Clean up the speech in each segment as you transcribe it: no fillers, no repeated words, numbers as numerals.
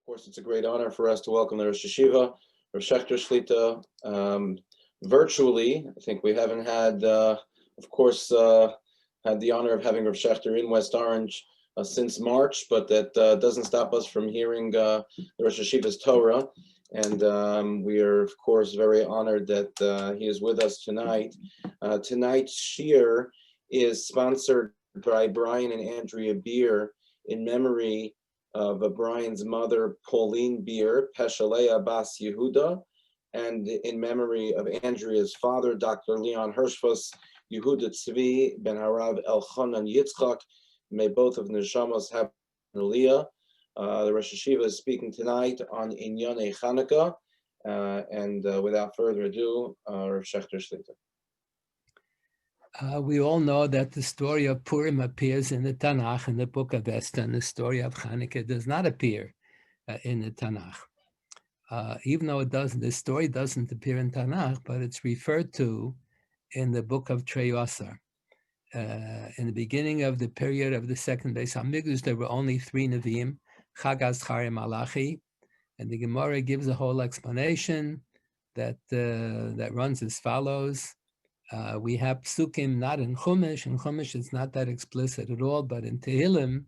course, it's a great honor for us to welcome the Rosh Yeshiva, Rav Schachter Shlita, virtually. I think we haven't had, of course, had the honor of having Rav Schachter in West Orange since March, but that doesn't stop us from hearing the Rosh Yeshiva's Torah. And we are, of course, very honored that he is with us tonight. Tonight's shiur is sponsored by Brian and Andrea Beer in memory of Brian's mother, Pauline Beer, Peshalea Bas Yehuda, and in memory of Andrea's father, Dr. Leon Hirschfuss, Yehuda Tzvi, Ben Harav Elchanan Yitzchak. May both of Neshamos have Aliyah. The Rosh Yeshiva is speaking tonight on Inyane Chanukah, and without further ado, Rav Schachter Shlita. We all know that the story of Purim appears in the Tanakh, in the book of Esther, and the story of Chanukah does not appear in the Tanakh. Even though the story doesn't appear in Tanakh, but it's referred to in the book of Trei Asar. In the beginning of the period of the second Beis Hamikdash, there were only 3 Nevi'im, Chagaz, Chari, Malachi, and the Gemara gives a whole explanation that runs as follows. We have psukim not in Chumash. In Chumash, it's not that explicit at all, but in Tehillim,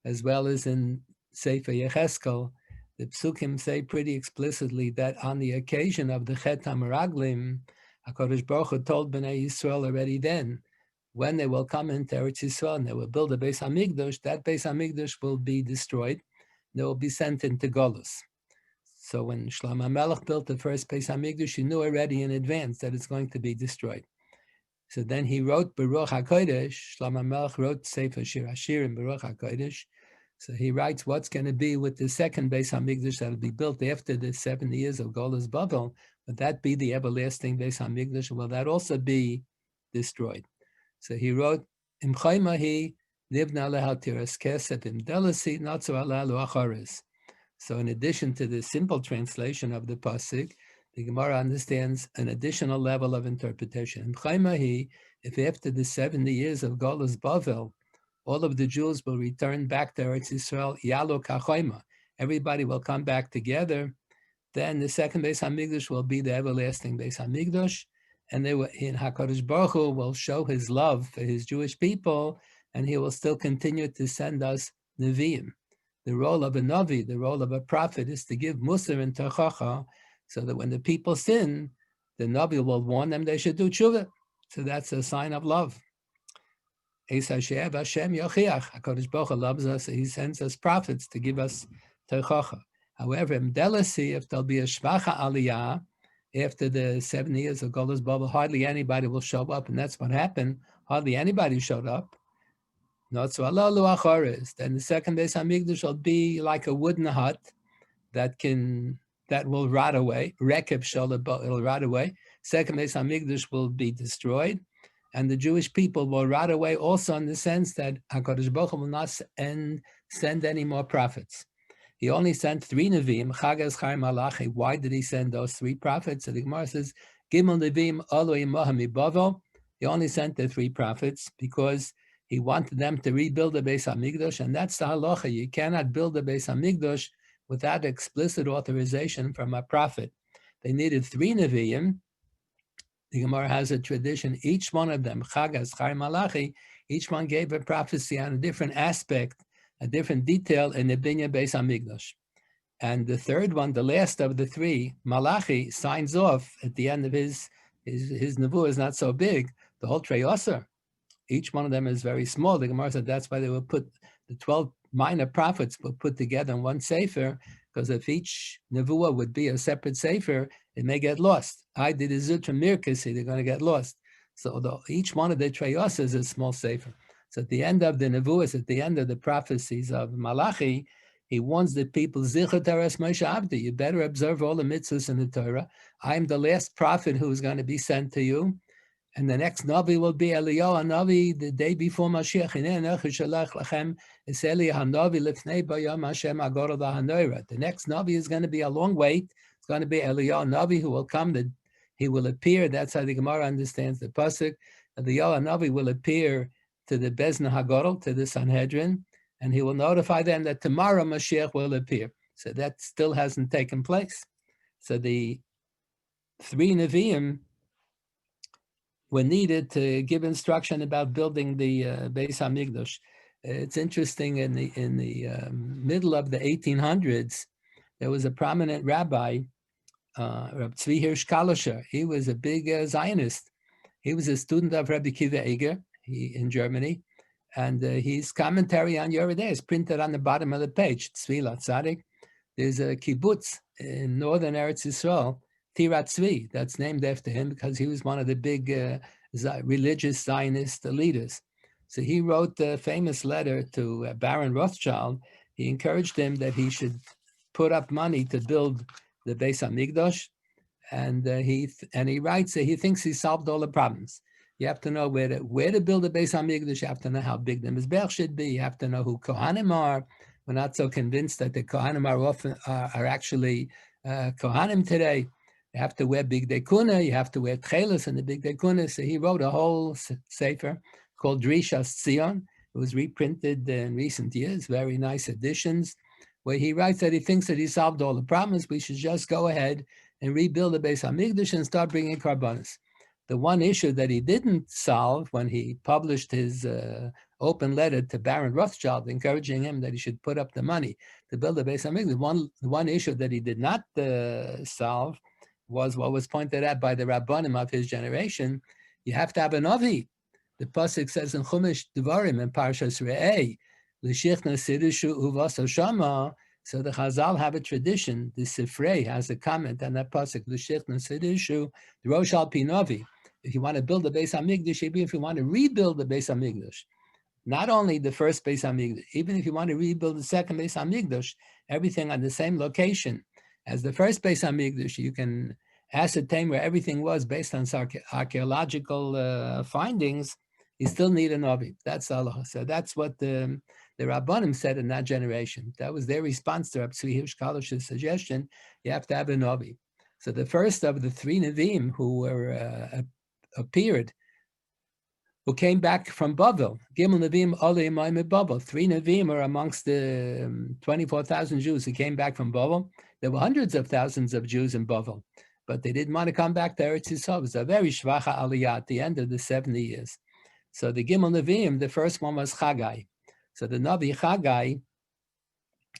as well as in Sefer Yecheskel, the psukim say pretty explicitly that on the occasion of the Chet HaMeraglim, HaKadosh Baruch Hu told Bnei Yisrael already then, when they will come into Eretz Yisrael and they will build a Beis Hamikdash, that Beis Hamikdash will be destroyed. They will be sent into Golus. So when Shlomo HaMelech built the first Beis Hamikdash, he knew already in advance that it's going to be destroyed. So then he wrote Baruch HaKodesh. Shlomo HaMelech wrote Sefer Shir Hashir in Baruch HaKodesh. So he writes what's going to be with the second Beis Hamikdash that will be built after the 70 years of Golus Bavel. Would that be the everlasting Beis Hamikdash? Will that also be destroyed? So he wrote, Im Chaymahi Nivna Lehatiras Kesef Im Delasi Natzu Alalu Acharis. So in addition to the simple translation of the pasuk, the Gemara understands an additional level of interpretation. Im Chaymahi, if after the 70 years of Golus Bavel, all of the Jews will return back to Eretz Yisrael, Yalu Kachayma, everybody will come back together, then the second Beis Hamikdash will be the everlasting Beis Hamikdash, and they will, in HaKadosh Baruch Hu will show his love for his Jewish people, and he will still continue to send us Nevi'im. The role of a Navi, the role of a prophet, is to give Musar and Tochacha, so that when the people sin, the Navi will warn them they should do tshuva. So that's a sign of love. Eis Hashem Yochiach. HaKadosh Baruch Hu loves us, so he sends us prophets to give us Tochacha. However, in Delasi, if there'll be a Shvacha Aliyah, after the 7 years of Golus Bavel, hardly anybody will show up, and that's what happened. Hardly anybody showed up. Not so alalu acharis. Then the second Beis Hamikdash will be like a wooden hut that will rot away. Rekeb it'll rot away. Second Beis Hamikdash will be destroyed, and the Jewish people will rot away also in the sense that HaKadosh Baruch Hu will not send any more prophets. He only sent 3 Nevi'im, Chagaz, Chari, Malachi. Why did he send those 3 prophets? So the Gemara says, Gimel Nevi'im, Olo Imoha Mibavel. He only sent the 3 prophets because he wanted them to rebuild the Beis Hamikdash, and that's the halacha. You cannot build the Beis Hamikdash without explicit authorization from a prophet. They needed 3 Nevi'im. The Gemara has a tradition. Each one of them, Chagaz, Chari, Malachi, each one gave a prophecy on a different aspect, a different detail in the Binyan Beis Hamikdash. And the third one, the last of the 3, Malachi, signs off at the end of his nevuah is not so big, the whole Trei Asar. Each one of them is very small. The Gemara said that's why they will put the 12 minor prophets were put together in one sefer, because if each nevuah would be a separate sefer, it may get lost. I did a Zutra Mirkasi, they're going to get lost. So each one of the Trei Asar is a small sefer. So at the end of the nevuahs, at the end of the prophecies of Malachi, he warns the people, Zichur Taras Moshe Avdi, you better observe all the mitzvahs in the Torah. I am the last prophet who is going to be sent to you. And the next Navi will be Eliyahu Navi the day before Mashiach. The next Navi is going to be a long wait. It's going to be Eliyahu Navi who will come. He will appear. That's how the Gemara understands the pasuk. Eliyahu Navi will appear to the Bezna Hagadol, to the Sanhedrin, and he will notify them that tomorrow Mashiach will appear. So that still hasn't taken place. So the 3 Nevi'im were needed to give instruction about building the Beis HaMikdash. It's interesting, in the middle of the 1800s, there was a prominent rabbi, Rav Schachter. He was a big Zionist. He was a student of Rabbi Kiva Eger in Germany, and his commentary on Yoreh De'ah is printed on the bottom of the page. Tzvi Latzadik. There's a kibbutz in northern Eretz Yisrael, Tirat Tzvi, that's named after him because he was one of the big religious Zionist leaders. So he wrote a famous letter to Baron Rothschild. He encouraged him that he should put up money to build the Beis HaMikdash, and he writes that he thinks he solved all the problems. You have to know where to build the Beis HaMikdash. You have to know how big the Mizbech should be. You have to know who Kohanim are. We're not so convinced that the Kohanim are actually Kohanim today. You have to wear big dekuna. You have to wear tchelis and the big dekuna. So he wrote a whole sefer called Drishas Tzion. It was reprinted in recent years, very nice editions, where he writes that he thinks that he solved all the problems. We should just go ahead and rebuild the Beis HaMikdash and start bringing karbanos. The one issue that he didn't solve when he published his open letter to Baron Rothschild, encouraging him that he should put up the money to build the Beis HaMikdash, the one issue that he did not solve was what was pointed out by the Rabbanim of his generation. You have to have an Navi. The pasuk says in Chumash Devarim in Parshas Re'eh, L'shichna Sidushu Uvasa Shama. So the Chazal have a tradition. The Sifrei has a comment on that pasuk, L'shichna Sidushu Rosh Al Pi Navi. If you want to build the Beis HaMikdash, even if you want to rebuild the Beis HaMikdash, not only the first Beis HaMikdash, even if you want to rebuild the second Beis HaMikdash, everything on the same location as the first Beis HaMikdash, you can ascertain where everything was based on archaeological findings. You still need a Navi. That's Allah. So that's what the Rabbanim said in that generation. That was their response to Rav Schacher's suggestion. You have to have a Navi. So the first of the 3 Nevi'im who appeared, who came back from Bavel, Gimel Nevi'im Olei Ma'im Bavel. 3 Nevi'im are amongst the 24,000 Jews who came back from Bavel. There were hundreds of thousands of Jews in Bavel, but they didn't want to come back to Eretz Yisrael. It was a very shvacha aliyah at the end of the 70 years. So the Gimel Nevi'im, the first one was Chagai. So the Navi Chagai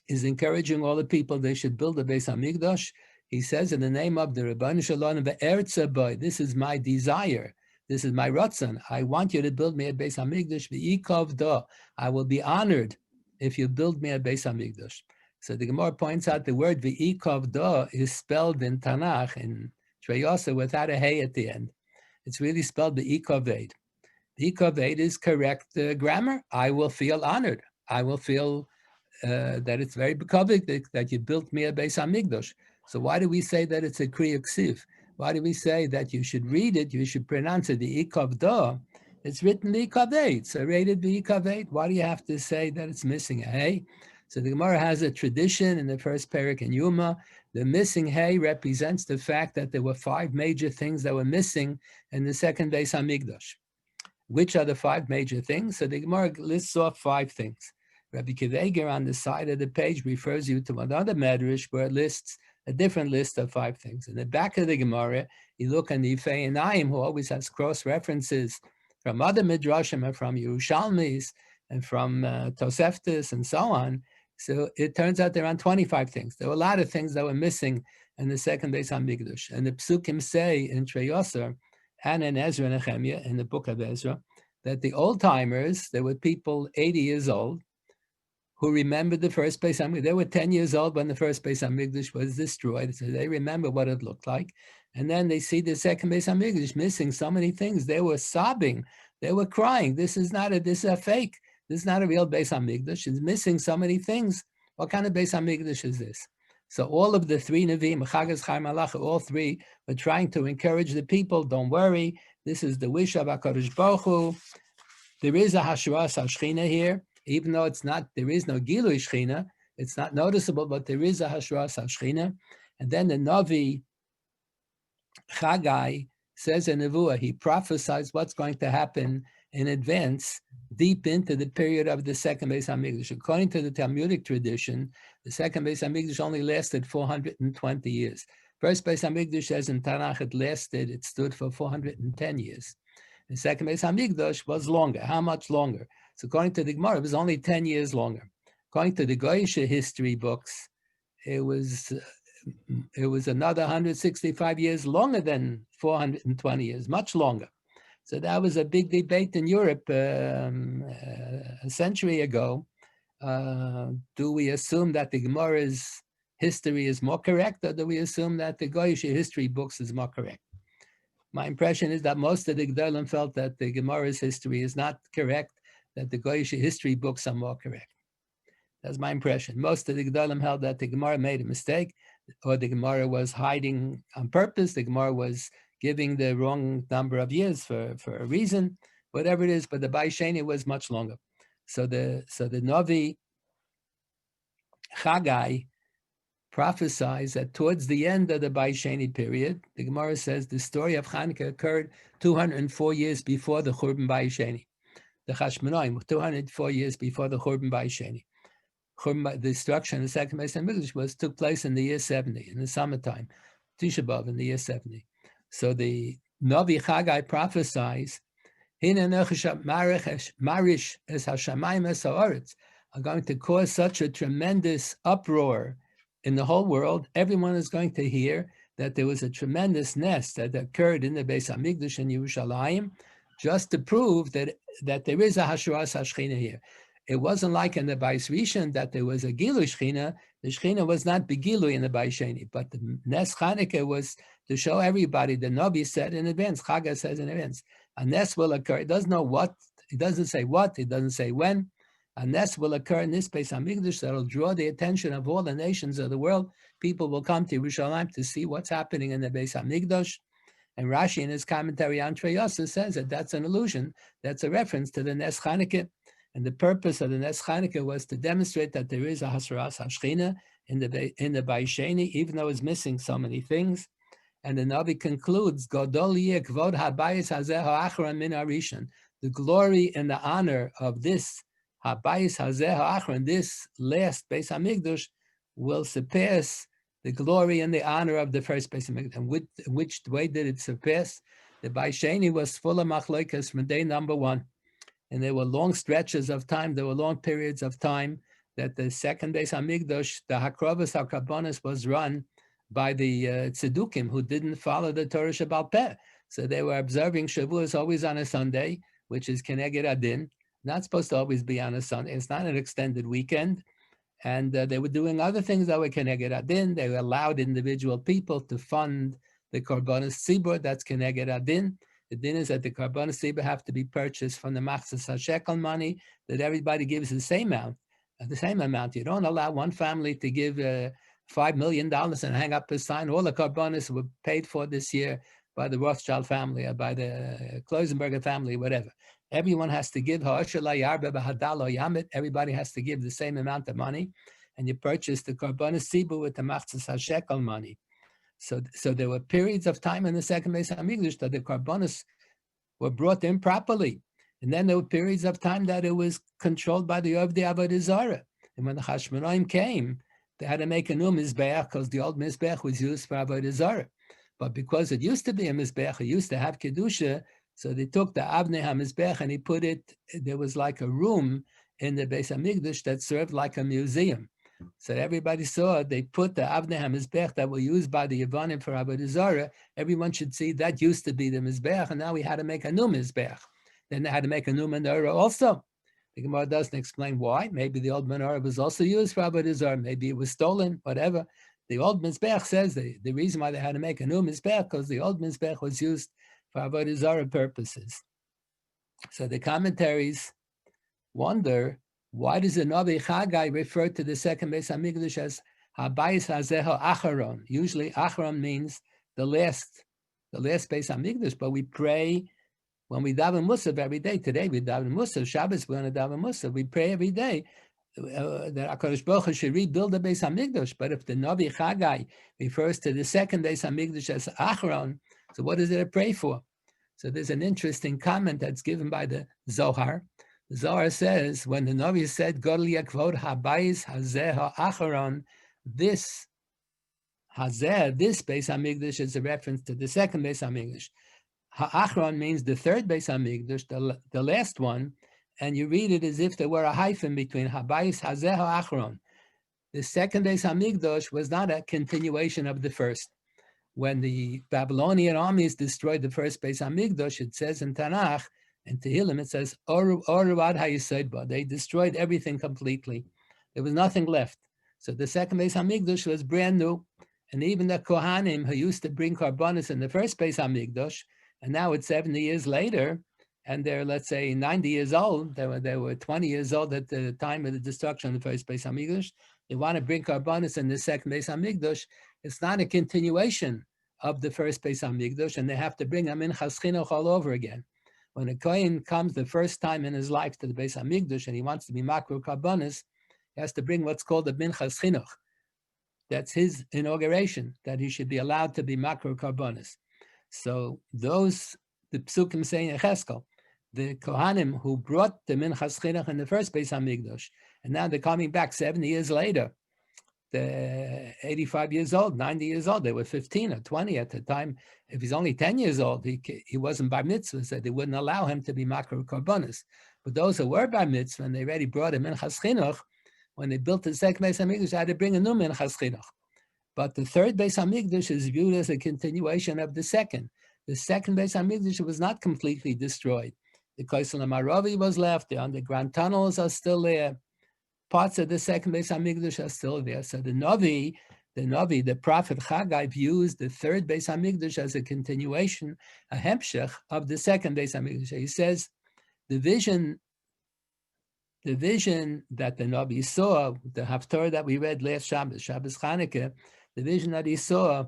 is encouraging all the people they should build the Beis HaMikdash. He says in the name of the Rebbeinu Shalom ve'eretz boy, this is my desire, this is my ratzon. I want you to build me a Beis HaMikdash ve'ikov da. I will be honored if you build me a Beis HaMikdash. So the Gemara points out the word ve'ikov da is spelled in Tanakh, in Treyasa, without a hey at the end. It's really spelled ve'ikaved. The Ikaved is correct grammar. I will feel honored. I will feel that it's very bekavik that you built me a Beis HaMikdash. So why do we say that it's a Kriya Ksiv? Why do we say that you should read it, you should pronounce it, the Ikavda? It's written the Ikaved, so rated the Ikaved. Why do you have to say that it's missing a hey? So the Gemara has a tradition in the first parak in Yuma. The missing hey represents the fact that there were 5 major things that were missing in the second Beis HaMikdash. Which are the 5 major things? So the Gemara lists off 5 things. Rabbi Kiva Eger on the side of the page refers you to another medrash where it lists a different list of 5 things. In the back of the Gemara, you look on the Ifei Einayim, who always has cross references from other midrashim and from Yerushalmis and from Toseftis and so on. So it turns out there are 25 things. There were a lot of things that were missing in the second Beis HaMikdash. And the Psukim say in Treyosar, and in Ezra and Nehemiah, in the book of Ezra, that the old-timers, there were people 80 years old who remembered the first Beis HaMikdash. They were 10 years old when the first Beis HaMikdash was destroyed, so they remember what it looked like. And then they see the second Beis HaMikdash missing so many things. They were sobbing. They were crying. This is a fake. This is not a real Beis HaMikdash. It's missing so many things. What kind of Beis HaMikdash is this? So all of the 3 Nevi'im, Chagas, Chaim, Malach, all 3 were trying to encourage the people, don't worry, this is the wish of HaKadosh Baruch Hu. There is a Hashras HaShechina here, even though there is no Gilui Shechina, it's not noticeable, but there is a Hashras HaShechina. And then the Navi Chagai says in Nevuah, he prophesies what's going to happen in advance, deep into the period of the second Beis Hamikdash. According to the Talmudic tradition, the second Beis Hamikdash only lasted 420 years. First Beis Hamikdash says in Tanakh it stood for 410 years. The second Beis Hamikdash was longer. How much longer? So according to the Gemara, it was only 10 years longer. According to the Goyish history books, it was another 165 years longer than 420 years, much longer. So that was a big debate in Europe a century ago. Do we assume that the Gemara's history is more correct, or do we assume that the Goyish history books is more correct? My impression is that most of the Gedolim felt that the Gemara's history is not correct, that the Goyish history books are more correct. That's my impression. Most of the Gedolim held that the Gemara made a mistake, or the Gemara was hiding on purpose. The Gemara was giving the wrong number of years for a reason, whatever it is. But the Bai Sheni was much longer. So the Navi Chagai prophesies that towards the end of the Bai Sheni period, the Gemara says the story of Chanukah occurred 204 years before the Churban Bai Sheni. The Chashmonaim, 204 years before the Churban Bai Sheni. The destruction of the second Beis Hamikdash took place in the year 70, in the summertime, Tisha B'Av in the year 70. So the Navi Chagai prophesies, Marish es Hashamayim es Haaretz are going to cause such a tremendous uproar in the whole world. Everyone is going to hear that there was a tremendous nest that occurred in the Beis Hamikdash in Yerushalayim, just to prove that there is a Hashuras HaShechina here. It wasn't like in the Bais Rishon that there was a Gilu Shechina. The Shechina was not Begilu in the Bais Sheni, but the Nes Chanukah was to show everybody. The Navi said in advance, Chaga says in advance, a Nes will occur. It doesn't know what, it doesn't say what, it doesn't say when. A Nes will occur in this Beis Hamikdash that will draw the attention of all the nations of the world. People will come to Yerushalayim to see what's happening in the Beis Hamikdash. And Rashi in his commentary on Treyasa says that that's an allusion, that's a reference to the Nes Chanukah. And the purpose of the Nes Chanukah was to demonstrate that there is a Hasras HaShechina in the Bai Sheni, even though it's missing so many things. And the Navi concludes, Godol yeh kvod habayis hazeh ha'achron min harishon. The glory and the honor of this habayis hazeh ha'achron, this last Beis Hamikdash, will surpass the glory and the honor of the first Beis Hamikdash. And which way did it surpass? The Bai Sheni was full of machlokas from day number one. And there were long stretches of time, there were long periods of time that the second Beis Hamikdash, the Hakrovas HaKarbonis, was run by the Tzedukim who didn't follow the Torah Shebaal Peh. So they were observing Shavuos always on a Sunday, which is Keneged Adin, not supposed to always be on a Sunday. It's not an extended weekend. And they were doing other things that were Keneged Adin. They allowed individual people to fund the Karbonis Tzibur, that's Keneged Adin. The din is that the Karbonis Tzibur have to be purchased from the Machzas HaShekel money, that everybody gives the same amount. You don't allow one family to give $5 million and hang up a sign. All the Karbonis were paid for this year by the Rothschild family or by the Kloisenberger family, whatever. Everyone has to give, everybody has to give the same amount of money, and you purchase the Karbonis Tzibur with the Machzas HaShekel money. So there were periods of time in the second Beis Hamikdash that the Karbonis were brought in properly. And then there were periods of time that it was controlled by the Ovdei Avodah Zarah. And when the Chashmonaim came, they had to make a new Mizbeach because the old Mizbeach was used for Avodah Zarah. But because it used to be a Mizbeach, it used to have Kedusha, so they took the Avnei HaMizbeach and he put it, there was like a room in the Beis Hamikdash that served like a museum. So everybody saw, they put the Avnei HaMizbeach that were used by the Yevanim for Avodah Zarah. Everyone should see that used to be the Mizbeach, and now we had to make a new Mizbeach. Then they had to make a new menorah also. The Gemara doesn't explain why. Maybe the old menorah was also used for Avodah Zarah. Maybe it was stolen, whatever. The old Mizbeach says the reason why they had to make a new Mizbeach because the old Mizbeach was used for Avodah Zarah purposes. So the commentaries wonder, why does the Navi Chagai refer to the second Beis Hamikdash as Habayis Hazeho Acharon? Usually Acharon means the last Beis Hamikdash, but we pray when we daven Musaf every day. Today we daven Musaf, Shabbos we're going to daven Musaf. We pray every day that HaKadosh Baruch Hu should rebuild the Beis Hamikdash. But if the Navi Chagai refers to the second Beis Hamikdash as Acharon, so what is it to pray for? So there's an interesting comment that's given by the Zohar. The Zohar says, when the Navi said, Godel yakvod habayis hazeh ha'acharon, this hazeh, this Beis HaMikdash is a reference to the second Beis HaMikdash. Ha'achron means the third Beis HaMikdash, the last one, and you read it as if there were a hyphen between habayis hazeh ha'achron. The second Beis HaMikdash was not a continuation of the first. When the Babylonian armies destroyed the first Beis HaMikdash, it says in Tanakh, and Tehillim, it says, Oru ad ha'yisoidba. They destroyed everything completely. There was nothing left. So the second Beis HaMikdash was brand new. And even the Kohanim who used to bring karbonis in the first Beis HaMikdash, and now it's 70 years later, and they're, let's say, 90 years old. They were 20 years old at the time of the destruction of the first Beis HaMikdash. They want to bring karbonis in the second Beis HaMikdash. It's not a continuation of the first Beis HaMikdash, and they have to bring them in Minchas Chinuch all over again. When a Kohen comes the first time in his life to the Beis HaMikdash and he wants to be makro karbonis, he has to bring what's called the Minchas Chinuch. That's his inauguration, that he should be allowed to be makro karbonis. So those, the Psukim say in Cheskel, the Kohanim who brought the Minchas Chinuch in the first Beis HaMikdash, and now they're coming back 70 years later, they're 85 years old, 90 years old. They were 15 or 20 at the time. If he's only 10 years old, he wasn't bar mitzvah, so they wouldn't allow him to be makro karbonis. But those who were bar mitzvah, and they already brought him Minchas Chinuch, when they built the second Beis HaMikdash, they had to bring a new Minchas Chinuch. But the third Beis HaMikdash is viewed as a continuation of the second. The second Beis HaMikdash was not completely destroyed. The Kosel Maravi was left, the underground tunnels are still there. Parts of the second Beis HaMikdash are still there. So the Navi, the prophet Haggai, views the third Beis HaMikdash as a continuation, a hemshech of the second Beis HaMikdash. He says the vision that the Navi saw, the Haftarah that we read last Shabbos Chanukah, the vision that he saw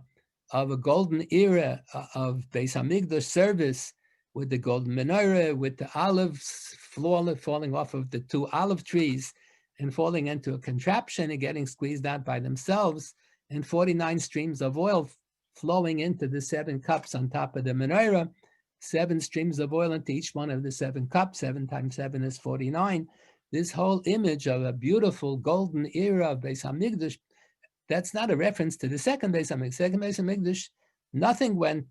of a golden era of Beis HaMikdash service with the golden menorah, with the olives falling off of the two olive trees and falling into a contraption and getting squeezed out by themselves, and 49 streams of oil flowing into the 7 cups on top of the menorah, 7 streams of oil into each one of the 7 cups, 7 times 7 is 49. This whole image of a beautiful golden era of Beis HaMikdash, that's not a reference to the second Beis HaMikdash. Second Beis HaMikdash, nothing went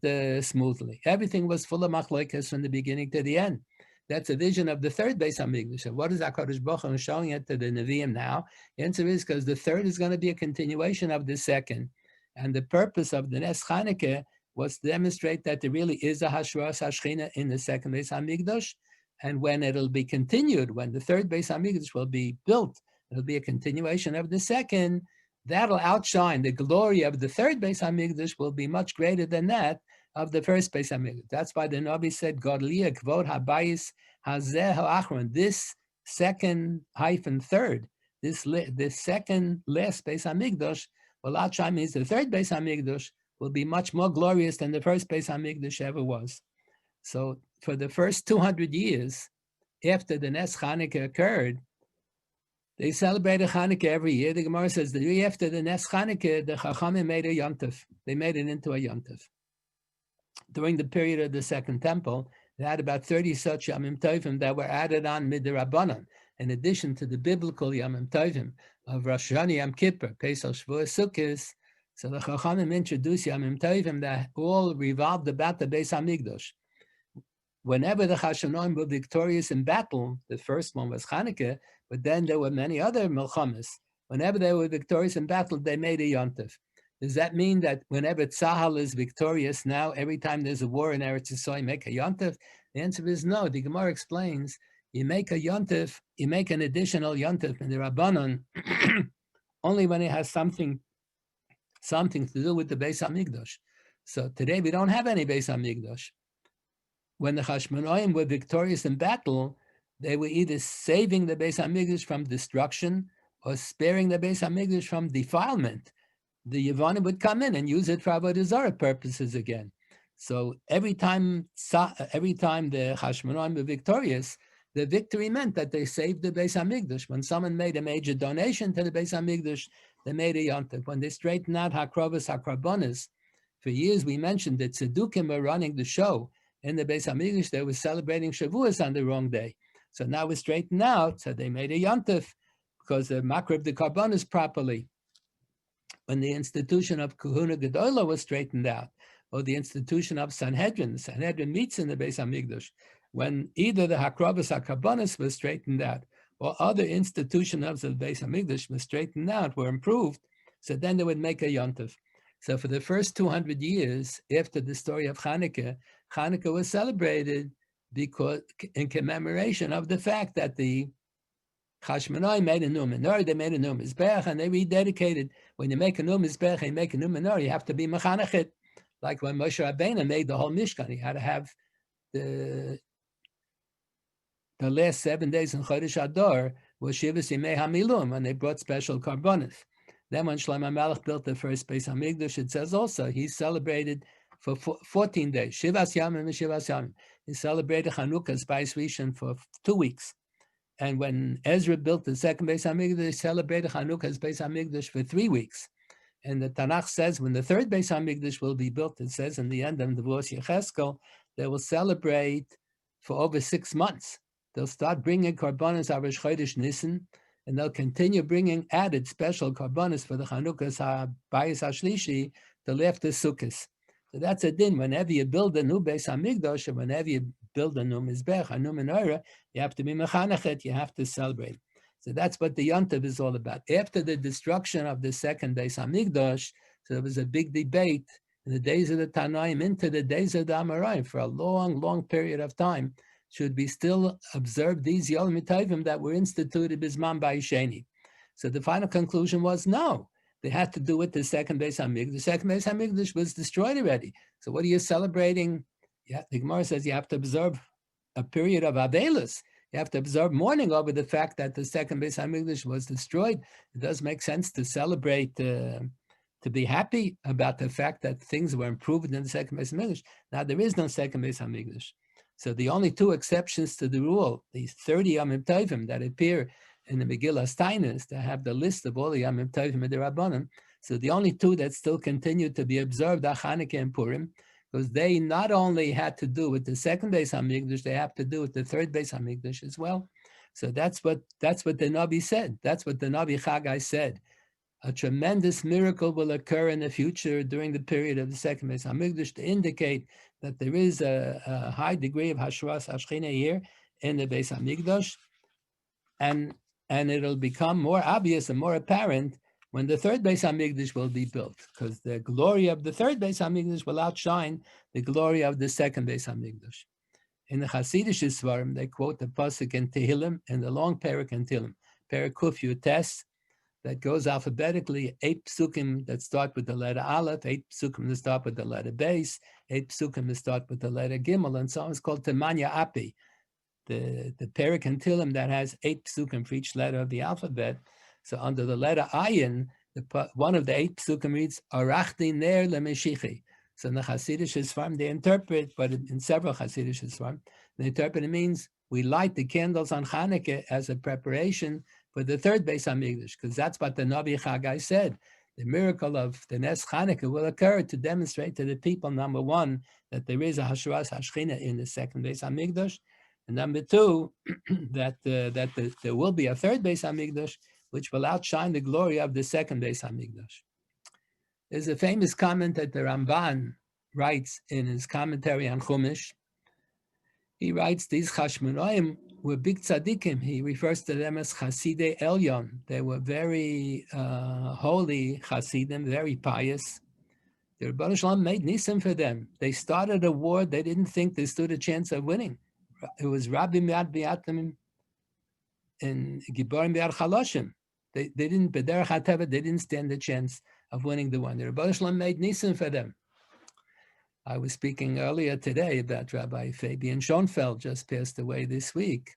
smoothly. Everything was full of machlokes from the beginning to the end. That's a vision of the third Beis HaMikdash. So what is HaKadosh Baruch Hu showing it to the Nevi'im now? The answer is because the third is going to be a continuation of the second. And the purpose of the Nes Chanukah was to demonstrate that there really is a Hashras HaShechina in the second Beis HaMikdash. And when it'll be continued, when the third Beis HaMikdash will be built, it'll be a continuation of the second. That'll outshine the glory of the third Beis HaMikdash will be much greater than that of the first Beis HaMikdash. That's why the Navi said, Godliya kvod habayis hazeh ha'achron. This second hyphen third, this second last Beis HaMikdash will outshine, means the third Beis HaMikdash will be much more glorious than the first Beis HaMikdash ever was. So for the first 200 years after the Nes Chanukah occurred, they celebrated Chanukah every year. The Gemara says the year after the Nes Chanukah, the Chachamim made a yontif. They made it into a yontif. During the period of the Second Temple, they had about 30 such Yamim Tovim that were added on Midrabanan, in addition to the biblical Yamim Tovim of Rosh Hashanah, Yom Kippur, Pesach, Shavuos, Sukkot. So the Chachamim introduced Yamim Tovim that all revolved about the Beis HaMikdash. Whenever the Chashmonaim were victorious in battle, the first one was Chanukah, but then there were many other Milchamas. Whenever they were victorious in battle, they made a yontif. Does that mean that whenever Tzahal is victorious now, every time there's a war in Eretz Yisrael, you make a yontif? The answer is no. The Gemara explains, you make a yontif, you make an additional yontif in the Rabbanon only when it has something to do with the Beis HaMikdash. So today we don't have any Beis HaMikdash. When the Chashmonaim were victorious in battle, they were either saving the Beis HaMikdash from destruction or sparing the Beis HaMikdash from defilement. The Yevonim would come in and use it for Avodah Zarah purposes again. So every time the Chashmonaim were victorious, the victory meant that they saved the Beis HaMikdash. When someone made a major donation to the Beis HaMikdash, they made a yontif. When they straightened out Hakrovas, Hakarbonis, for years we mentioned that Tzedukim were running the show, in the Beis Hamikdash, they were celebrating Shavuos on the wrong day. So now we're straightened out. So they made a yontif because the makrib the karbanos properly. When the institution of Kahuna Gedola was straightened out, or the institution of Sanhedrin meets in the Beis Hamikdash, when either the Hakrabas HaKarbanos was straightened out, or other institutions of the Beis Hamikdash was straightened out, were improved, so then they would make a yontif. So for the first 200 years after the story of Chanukah, Chanukah was celebrated because in commemoration of the fact that the Chashmonai made a new menorah, they made a new mizbech, and they rededicated. When you make a new mizbech and you make a new menorah, you have to be mechanechit. Like when Moshe Rabbeinu made the whole Mishkan, he had to have the last 7 days in Chodesh Adar was Shivas Yimei HaMilum, and they brought special karbonis. Then when Shlomo Melech built the first Beis Hamikdash, it says also he celebrated for 14 days. Shivas Yamim and Shivas Yamim. He celebrated Chanukah's Bais Rishon for 2 weeks. And when Ezra built the second Beis Hamikdash, he celebrated Chanukah's Beis Hamikdash for 3 weeks. And the Tanakh says when the third Beis Hamikdash will be built, it says in the end of the Vos Yecheskel, they will celebrate for over 6 months. They'll start bringing karbanos Rosh Chodesh Nisan, and they'll continue bringing added special karbanos for the Chanukah's Bayis HaShlishi till after Sukkot. So that's a din. Whenever you build a new Beis Hamikdash, or whenever you build a new Mizbech, a new menorah, you have to be mechanechet, you have to celebrate. So that's what the Yontiv is all about. After the destruction of the second Beis Hamikdash, so there was a big debate in the days of the Tanaim into the days of the Amoraim for a long, long period of time. Should we still observe these Yom Tovim that were instituted Bisman Ba'isheni? So the final conclusion was no. They had to do with the second Beis Hamikdash. The second Beis Hamikdash was destroyed already. So what are you celebrating? Yeah, the Gemara says you have to observe a period of Avelis. You have to observe mourning over the fact that the second Beis Hamikdash was destroyed. It does make sense to celebrate, to be happy about the fact that things were improved in the second Beis Hamikdash. Now there is no second Beis Hamikdash. So the only 2 exceptions to the rule, these 30 Yom Tovim that appear in the Megillah Tainis, to have the list of all the Yom Tovim and the Rabbanim. So the only 2 that still continue to be observed are Chanukah and Purim, because they not only had to do with the second Beis Hamikdash, they have to do with the third Beis Hamikdash as well. So that's what the Navi said. That's what the Navi Chagai said. A tremendous miracle will occur in the future during the period of the second Beis Hamikdash to indicate that there is a high degree of Hashras Hashchina here in the Beis Hamikdash, and it'll become more obvious and more apparent when the third Beis Hamikdash will be built, because the glory of the third Beis Hamikdash will outshine the glory of the second Beis Hamikdash. In the Hasidic Svarim, they quote the pasuk in Tehillim, in the long parak in Tehillim, parak Kuf Yutes, that goes alphabetically, 8 psukim that start with the letter Aleph, 8 psukim that start with the letter Beis, 8 psukim that start with the letter Gimel, and so on. It's called Temanya Api, the parak in Tehillim that has 8 psukim for each letter of the alphabet. So under the letter Ayin, one of the 8 psukim reads, Arachti ner lemeshichi. So in the Hasidic Svarim, they interpret, but in several Hasidic Svarim, they interpret it means we light the candles on Chanukah as a preparation for the third Beis Hamikdash, because that's what the Navi Chagai said. The miracle of the Nes Chanukah will occur to demonstrate to the people, number 1, that there is a Hashras Hashchina in the second Beis Hamikdash, and number 2, that there will be a third Beis Hamikdash, which will outshine the glory of the second Beis Hamikdash. There's a famous comment that the Ramban writes in his commentary on Chumash. He writes, these Chashmonaim were big tzaddikim. He refers to them as Chasidei Elyon. They were very holy Chasidim, very pious. The Rebbeinu Shalom made nisim for them. They started a war they didn't think they stood a chance of winning. It was Rabbi Miad Biatim and Giborim Biad Chaloshim. They didn't, B'derech HaTeva, they didn't stand a chance of winning the one. The Rebbeinu Shalom made nisim for them. I was speaking earlier today about Rabbi Fabian Schoenfeld, just passed away this week.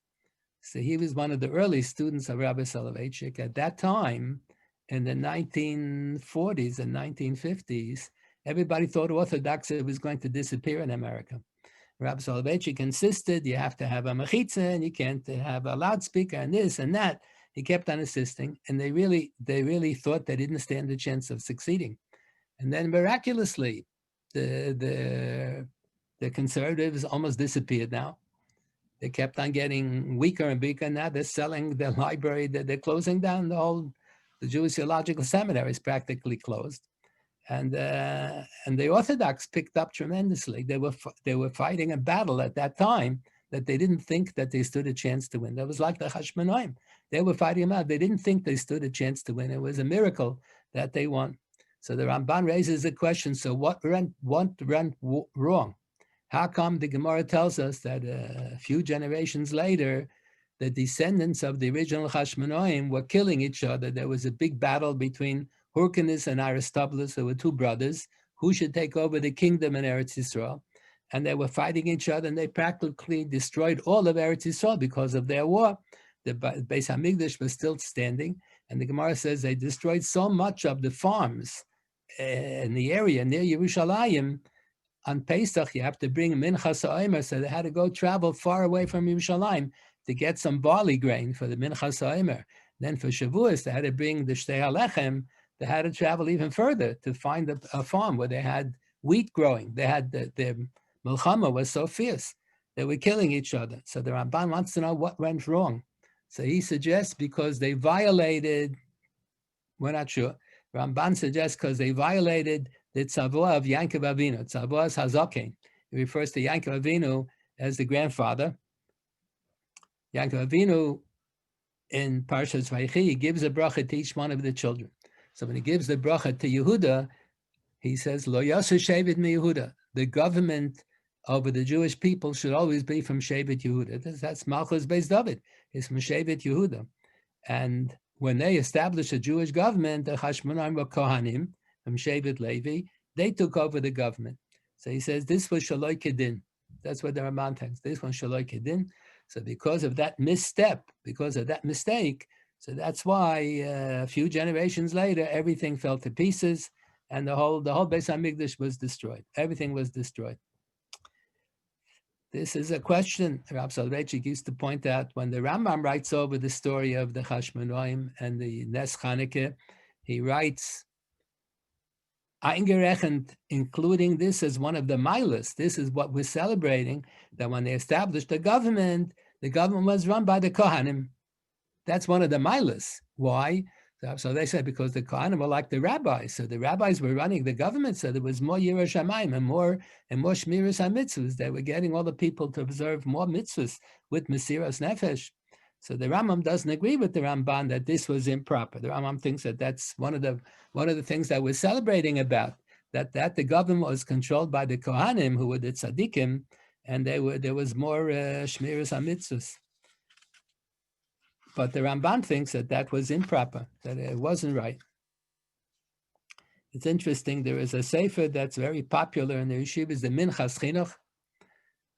So he was one of the early students of Rabbi Soloveitchik. At that time, in the 1940s and 1950s, everybody thought Orthodoxy was going to disappear in America. Rabbi Soloveitchik insisted you have to have a mechitza and you can't have a loudspeaker and this and that. He kept on insisting, and they really thought they didn't stand a chance of succeeding. And then miraculously, the The conservatives almost disappeared now. They kept on getting weaker and weaker. Now they're selling their library. They're closing down the Jewish Theological Seminary is practically closed. And the Orthodox picked up tremendously. They were fighting a battle at that time that they didn't think that they stood a chance to win. That was like the Hashmonaim. They were fighting them out. They didn't think they stood a chance to win. It was a miracle that they won. So the Ramban raises the question, so what went wrong? How come the Gemara tells us that a few generations later, the descendants of the original Hashmonaim were killing each other? There was a big battle between Hyrcanus and Aristobulus. There were two brothers who should take over the kingdom in Eretz Yisrael. And they were fighting each other, and they practically destroyed all of Eretz Yisrael because of their war. The Beis Hamikdash was still standing, and the Gemara says they destroyed so much of the farms in the area near Yerushalayim. On Pesach, you have to bring Minchas HaOmer, so they had to go travel far away from Yerushalayim to get some barley grain for the Minchas HaOmer. Then for Shavuos, they had to bring the Shtei HaLechem. They had to travel even further to find a farm where they had wheat growing. They had their Milchama was so fierce. They were killing each other. So the Ramban wants to know what went wrong. So he suggests because they violated, we're not sure. Ramban suggests because they violated the tzavua of Yankov Avinu. Tzavua is Hazaken. He refers to Yankov Avinu as the grandfather. Yankov Avinu in Parshas Vaychi gives a bracha to each one of the children. So when he gives the bracha to Yehuda, he says, Lo Yasser Shevet mi Yehuda. The government over the Jewish people should always be from Shevet Yehuda. That's Malchus Beis David. It's from Shevet Yehuda. And when they established a Jewish government, the Hashmonaim were Kohanim from Shevet Levi. They took over the government. So he says, this was Shaloi Kedin. That's what the Ramban thinks. This one Shaloi Kedin. So because of that misstep, because of that mistake, so that's why a few generations later, everything fell to pieces, and the whole Beis Hamikdash was destroyed. Everything was destroyed. This is a question Rav Soloveitchik used to point out when the Rambam writes over the story of the Hashmonaim and the Nes Chanukah. He writes, Eingerechnet, including this as one of the milas. This is what we're celebrating, that when they established the government was run by the Kohanim. That's one of the milas. Why? So they said because the Kohanim were like the rabbis. So the rabbis were running the government, so there was more Yirah Shamayim and more Shmiras HaMitzvahs. They were getting all the people to observe more mitzvahs with Mesiras Nefesh. So the Rambam doesn't agree with the Ramban that this was improper. The Rambam thinks that that's one of the things that we're celebrating about, that the government was controlled by the Kohanim, who were the tzaddikim, and there was more Shmiras HaMitzvahs. But the Ramban thinks that was improper, that it wasn't right. It's interesting, there is a sefer that's very popular in the yeshivas, the Minchas Chinuch,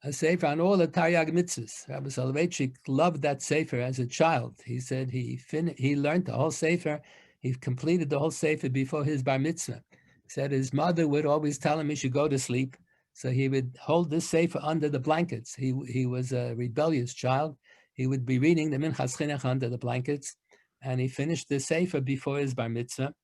a sefer on all the Taryag mitzvahs. Rabbi Soloveitchik loved that sefer as a child. He said he learned the whole sefer, he completed the whole sefer before his bar mitzvah. He said his mother would always tell him he should go to sleep, so he would hold this sefer under the blankets. He was a rebellious child. He would be reading the Minchas Chinuch under the blankets, and he finished the sefer before his bar mitzvah.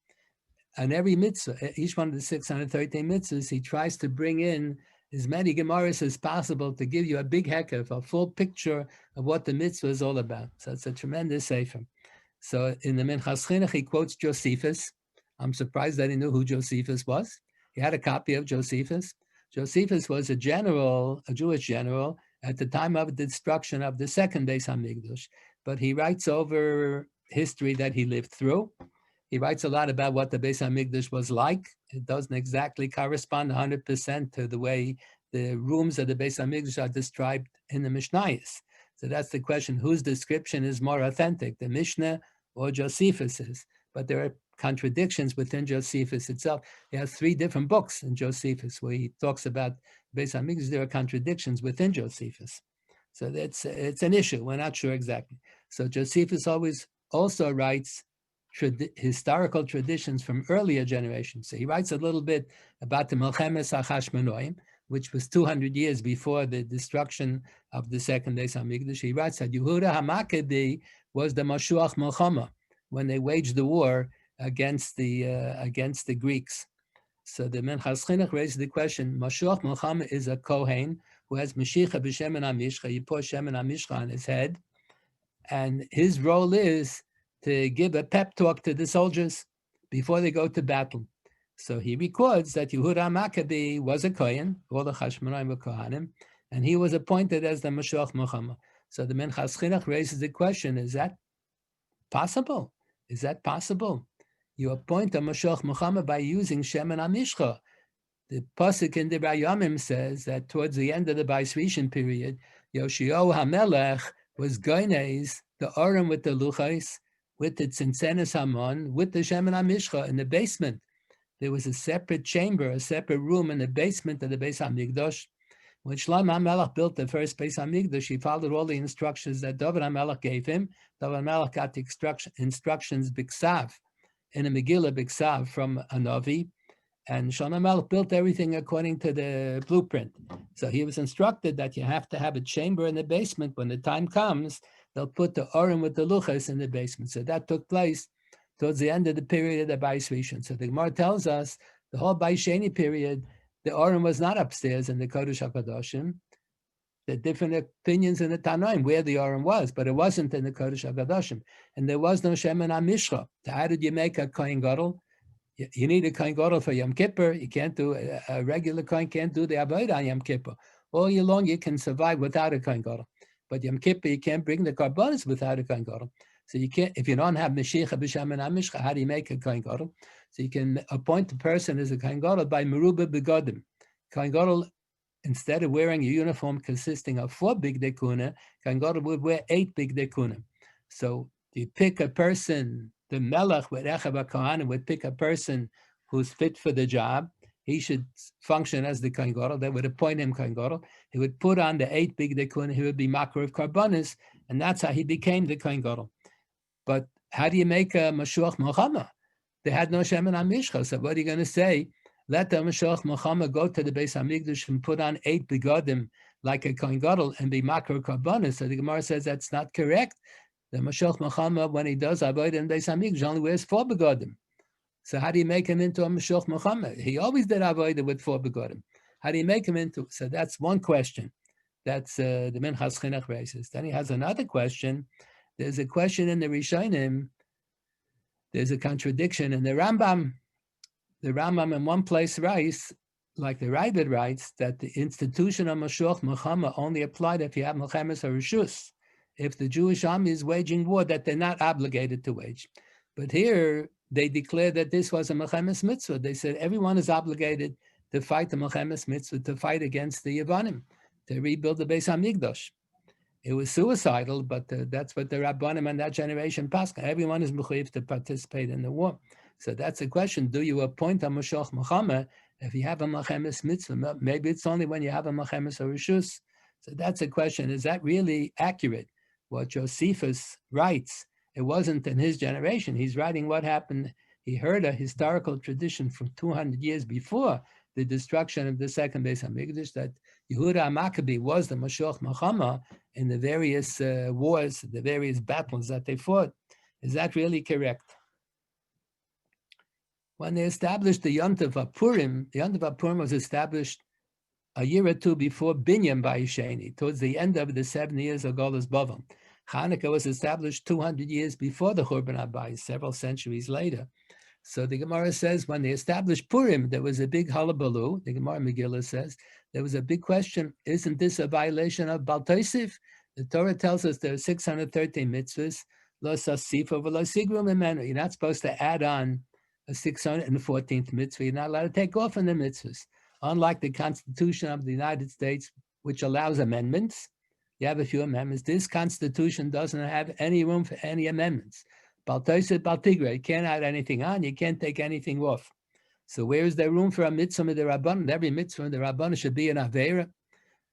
And every mitzvah, each one of the 613 mitzvahs, he tries to bring in as many Gemaras as possible to give you a big hekef, a full picture of what the mitzvah is all about. So it's a tremendous sefer. So in the Minchas Chinuch, he quotes Josephus. I'm surprised that he knew who Josephus was. He had a copy of Josephus. Josephus was a Jewish general, at the time of the destruction of the second Beis Hamikdash, but he writes over history that he lived through. He writes a lot about what the Beis Hamikdash was like. It doesn't exactly correspond 100% to the way the rooms of the Beis Hamikdash are described in the Mishnayos. So that's the question, whose description is more authentic, the Mishnah or Josephus's? But there are contradictions within Josephus itself. He has 3 different books in Josephus where he talks about Beis Hamikdash. There are contradictions within Josephus. So it's an issue. We're not sure exactly. So Josephus also writes historical traditions from earlier generations. So he writes a little bit about the Melchemes HaChashmonaim, which was 200 years before the destruction of the second Beis Hamikdash. He writes that Yehuda HaMaccabee was the Mashuach Melchama, when they waged the war against the Greeks. So the Minchas Chinuch raises the question, Mashiach Milchama is a Kohen who has Mashiach b'Shemen HaMishcha. You pour Shemen HaMishcha on his head, and his role is to give a pep talk to the soldiers before they go to battle. So he records that Yehuda Maccabee was a Kohen, all the Chashmonaim were Kohanim, and he was appointed as the Mashiach Milchama. So the Minchas Chinuch raises the question, is that possible? Is that possible? You appoint a Mashiach Milchama by using Shemen HaMishcha. The pasuk in the Rayamim says that towards the end of the Bais Rishon period, Yoshio HaMelech was goinez the Aron with the Luchais, with the Tzintzenes Hamon, with the Shemen HaMishcha in the basement. There was a separate chamber, a separate room in the basement of the Beis HaMikdash. When Shlomo HaMelech built the first Beis HaMikdash, he followed all the instructions that David HaMelech gave him. David HaMelech got the instructions Biksav, in a Megillah Biksav from a Navi, and Shlomo HaMelech built everything according to the blueprint. So he was instructed that you have to have a chamber in the basement. When the time comes, they'll put the Aron with the Luchas in the basement. So that took place towards the end of the period of the Bais Rishon. So the Gemara tells us the whole Bais Sheni period, the Aron was not upstairs in the Kodesh HaKadoshim. There are different opinions in the Tanoim where the Aron was, but it wasn't in the Kodesh HaKadoshim. And there was no Shemen HaMishcha. So how did you make a Kohen Gadol? You need a Kohen Gadol for Yom Kippur. You can't do, a regular Kohen can't do the Avodah on Yom Kippur. All year long you can survive without a Kohen Gadol. But Yom Kippur, you can't bring the Karbanos without a Kohen Gadol. So you can't, if you don't have Mashiach b'Shemen HaMishcha, how do you make a Kohen Gadol? So you can appoint a person as a Kohen Gadol by Merubah Begodim. Kohen Gadol, instead of wearing a uniform consisting of 4 big dekuna, Kohen Gadol would wear 8 big dekuna. So you pick a person, the Melech with Echav HaKohanim would pick a person who's fit for the job. He should function as the Kohen Gadol. They would appoint him Kohen Gadol. He would put on the 8 big dekuna. He would be Makar of Karbanis, and that's how he became the Kohen Gadol. But how do you make a Mashiach Milchama? They had no Shemen HaMishcha. So what are you going to say? Let the Mashiach Milchama go to the Beis HaMikdash and put on 8 begodim like a Kohen Gadol and be Makar Karbanis. So the Gemara says that's not correct. The Mashiach Milchama, when he does Avodah in Beis HaMikdash, only wears 4 begodim. So how do you make him into a Mashiach Milchama? He always did Avodah with 4 begodim. How do you make him into? So that's one question. That's the Minchas Chinuch raises. Then he has another question. There's a question in the Rishonim. There's a contradiction in the Rambam. The Rambam in one place writes, like the Ravid writes, that the institution of Mashiach Milchama only applied if you have Milchemes or Rishus. If the Jewish army is waging war, that they're not obligated to wage. But here, they declared that this was a Milchemes mitzvah. They said everyone is obligated to fight the Milchemes mitzvah, to fight against the Yevanim, to rebuild the Beis HaMikdash. It was suicidal, but that's what the Rabbanim and that generation passed. Everyone is mechuyev to participate in the war. So that's the question. Do you appoint a Mashiach Milchama if you have a Milchemes mitzvah? Maybe it's only when you have a Milchemes or Rishus. So that's a question. Is that really accurate? What Josephus writes, it wasn't in his generation. He's writing what happened. He heard a historical tradition from 200 years before the destruction of the second Beis HaMikdash that Yehuda Maccabee was the Mashiach Milchama in the various wars, the various battles that they fought. Is that really correct? When they established the Yontif HaPurim, the Yontif HaPurim was established a year or two before Binyan Bais Sheni, towards the end of the 7 years of Golas Bavel. Chanukah was established 200 years before the Churban HaBayis, several centuries later. So the Gemara says when they established Purim, there was a big hullabaloo. The Gemara Megillah says there was a big question, isn't this a violation of Bal Tosif? The Torah tells us there are 613 mitzvahs. Lo sasifa v'lo sigru mimenu. You're not supposed to add on a 614th mitzvah. You're not allowed to take off in the mitzvahs. Unlike the Constitution of the United States, which allows amendments, you have a few amendments. This Constitution doesn't have any room for any amendments. Bal Tosef, Bal Tigra, you can't add anything on, you can't take anything off. So where is there room for a mitzvah in the Rabbanan? Every mitzvah in the Rabbanan should be an Aveira.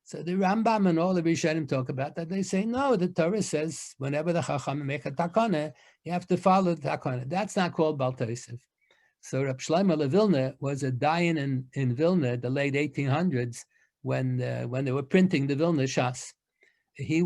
So the Rambam and all the Rishonim talk about that. They say, no, the Torah says whenever the Chacham make a takana, you have to follow the takana. That's not called Bal Tosef. So Rab Shlomo LeVilna was a dayan in Vilna, the late 1800s, when they were printing the Vilna Shas. He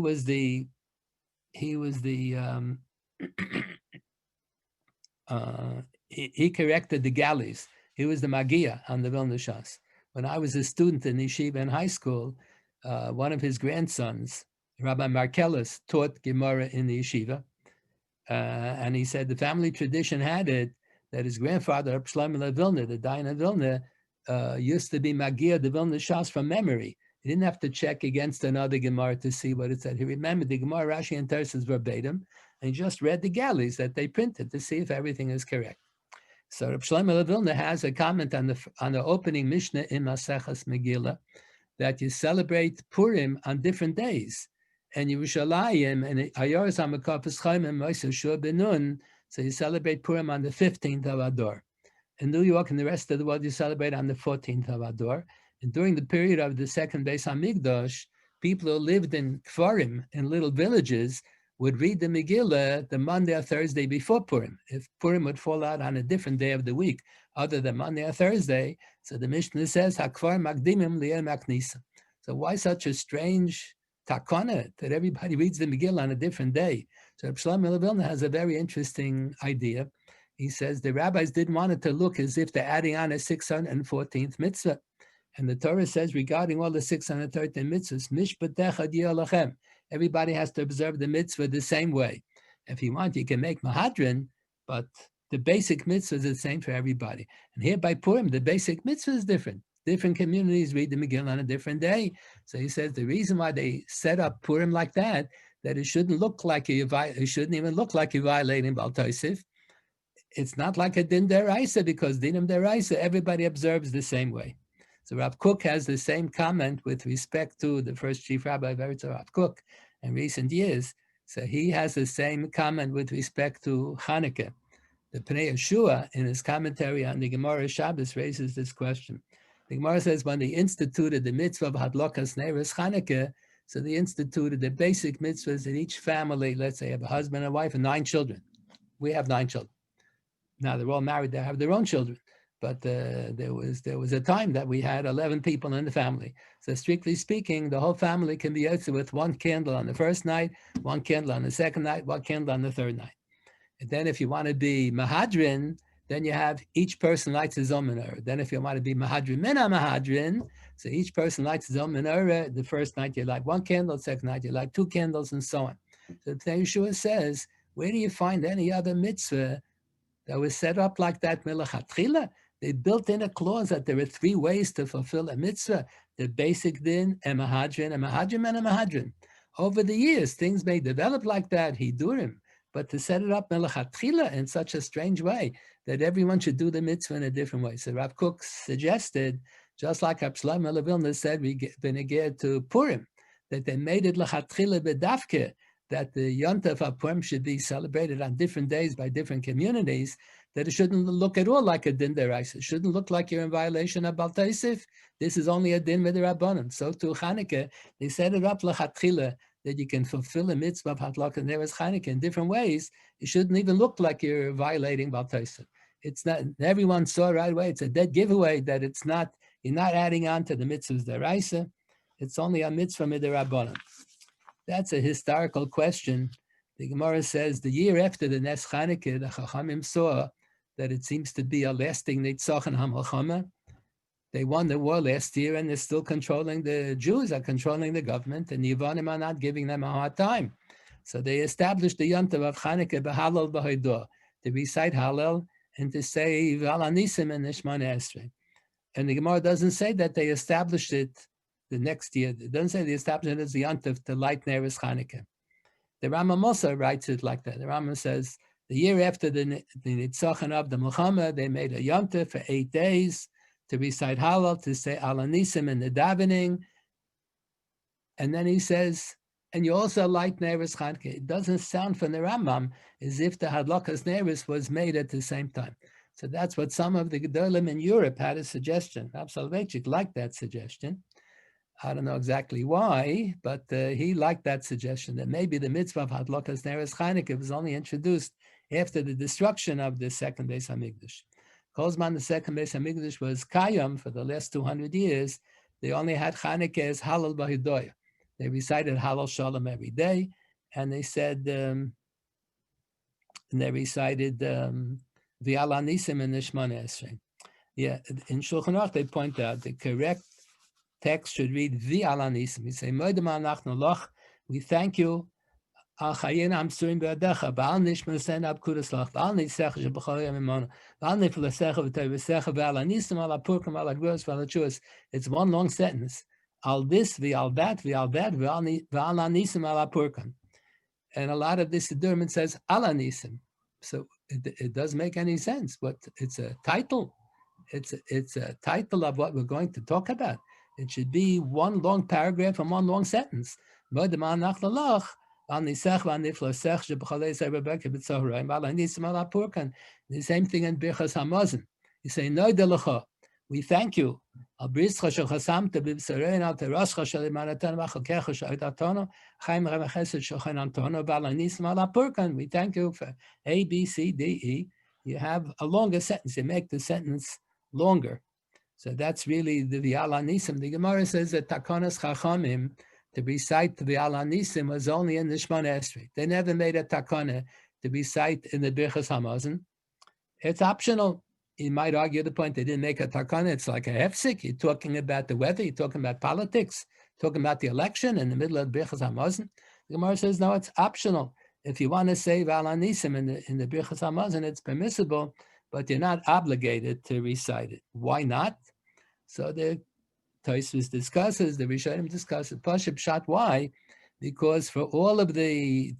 corrected the galleys. He was the Magia on the Vilna Shas. When I was a student in yeshiva in high school, one of his grandsons, Rabbi Markellis, taught Gemara in the yeshiva. And he said the family tradition had it that his grandfather, Shlomo Vilna, the Dayan of Vilna, used to be Magia the Vilna Shas from memory. He didn't have to check against another Gemara to see what it said. He remembered the Gemara, Rashi, and Tersus verbatim, and he just read the galleys that they printed to see if everything is correct. So Reb Shlomo Vilna has a comment on the opening Mishnah in Maseches Megillah that you celebrate Purim on different days. And Yerushalayim and Ayoros HaMekapes Chaim and Moshe Shua Benun, so you celebrate Purim on the 15th of Adar. In New York and the rest of the world, you celebrate on the 14th of Adar. And during the period of the second Beis Hamikdash, people who lived in Kfarim, in little villages, would read the Megillah the Monday or Thursday before Purim. If Purim would fall out on a different day of the week, other than Monday or Thursday, so the Mishnah says, Hakfar Magdimim Liel Maknisa. So why such a strange takana that everybody reads the Megillah on a different day? So Shlomo Vilna has a very interesting idea. He says the rabbis didn't want it to look as if they're adding on a 614th mitzvah. And the Torah says regarding all the 613 mitzvahs, Mishpatecha Dialachem. Everybody has to observe the mitzvah the same way. If you want, you can make Mahadran, but the basic mitzvah is the same for everybody. And here by Purim, the basic mitzvah is different. Different communities read the Megillah on a different day. So he says the reason why they set up Purim like that it shouldn't look like it shouldn't even look like you're violating Baal Tosef. It's not like a din deraisa, because dinim deraisa, everybody observes the same way. So Rav Kook has the same comment with respect to the first chief rabbi of Eretz, Rav Kook, in recent years. So he has the same comment with respect to Chanukah. The Pnei Yeshua, in his commentary on the Gemara Shabbos, raises this question. The Gemara says when they instituted the mitzvah of Hadlokas Neiros Chanukah, so they instituted the basic mitzvahs in each family. Let's say have a husband and a wife and 9 children. We have 9 children. Now they're all married, they have their own children. But there was a time that we had 11 people in the family. So strictly speaking, the whole family can be yotze with 1 candle on the first night, 1 candle on the second night, 1 candle on the third night. And then if you want to be Mahadrin, then you have each person lights his own menorah. Then if you want to be Mahadrin Mina Mahadrin, so each person lights his own menorah. The first night you light 1 candle, the second night you light 2 candles, and so on. So Pnei Yeshua says, where do you find any other mitzvah that was set up like that milachatchila? They built in a clause that there are 3 ways to fulfill a mitzvah: the basic din, a mahadrin, and a mahadrin. Over the years, things may develop like that, hidurim, but to set it up melachatchila in such a strange way that everyone should do the mitzvah in a different way. So Rav Kook suggested, just like Shlomo Vilna said, beneged to Purim, that they made it lachatchila bedavke, that the Yontif of Purim should be celebrated on different days by different communities, that it shouldn't look at all like a din deraisa. It shouldn't look like you're in violation of Baal Tosef. This is only a din midrabanan. So to Chanukah, they set it up lachatchila that you can fulfill a mitzvah of Hadlakas Neiros Chanukah in different ways. It shouldn't even look like you're violating Baal Tosef. It's not. Everyone saw right away. It's a dead giveaway that it's not. You're not adding on to the mitzvahs deraisa. It's only a mitzvah midrabanan. That's a historical question. The Gemara says the year after the Nes Chanukah, the Chachamim saw that it seems to be a lasting Nitzach HaMelchama. They won the war last year, and they're still controlling. The Jews are controlling the government, and the Yevanim are not giving them a hard time. So they established the Yom Tov of Chanukah b'Halal b'Hodah, to recite Hallel and to say Valanisim and Nishmana Esrei. And the Gemara doesn't say that they established it the next year. It doesn't say they established it as the Yom Tov to light Neiros Chanukah. The Rambam also writes it like that. The Rambam says the year after the Nitzachon of the Milchama, they made a Yom Tov for 8 days to recite Hallel, to say Alanisim in the davening. And then he says, and you also light Neiros Chanukah. It doesn't sound from the Rambam as if the Hadlakas Neiros was made at the same time. So that's what some of the Gedolim in Europe had a suggestion. Rav Soloveitchik liked that suggestion. I don't know exactly why, but he liked that suggestion that maybe the mitzvah of Hadlakas Neiros Chanukah was only introduced after the destruction of the second Beis Hamikdash. Kozman, the second Beis Hamikdash, was Kayam for the last 200 years. They only had Chanukah as Halal B'Hidoyah. They recited Halal Shalom every day, and they said, and they recited V'Ala Nisim and Nishmana Esrei. Yeah, in Shulchan Aruch they point out the correct text should read v'al hanisim. We say, "Moedem anachnu loch." We thank you. Al chayena amsurim be'adecha. Ba'al nishma sen ab kudas lach. Ba'al nisech shebachol yom imonu. Ba'al niflesecha v'tei v'secha v'al hanisim al apurkim al agros v'al achuas. It's one long sentence. Al this v'al that v'al hanisim al apurkim. And a lot of this Siddurim says al hanisim. So it doesn't make any sense, but it's a title. It's a title of what we're going to talk about. It should be one long paragraph and one long sentence. The same thing in Birchas Hamazon. You say, "No delecha." We thank you. We thank you. For A, B, C, D, E. You have a longer sentence. You make the sentence longer. So that's really the V'al Hanisim. The Gemara says that Takonas Chachamim, to recite the V'al Hanisim, was only in the Shemona Esrei. They never made a Takana to recite in the Birchas Hamazon. It's optional. You might argue the point they didn't make a Takana. It's like a hefsek. You're talking about the weather. You're talking about politics. Talking about the election in the middle of Birchas Hamazon. The Gemara says, no, it's optional. If you want to say V'al Hanisim in the Birchas Hamazon, it's permissible, but you're not obligated to recite it. Why not? So the Tosfos discusses, the Rishonim discusses, Pashup Pshat, why? Because for all of the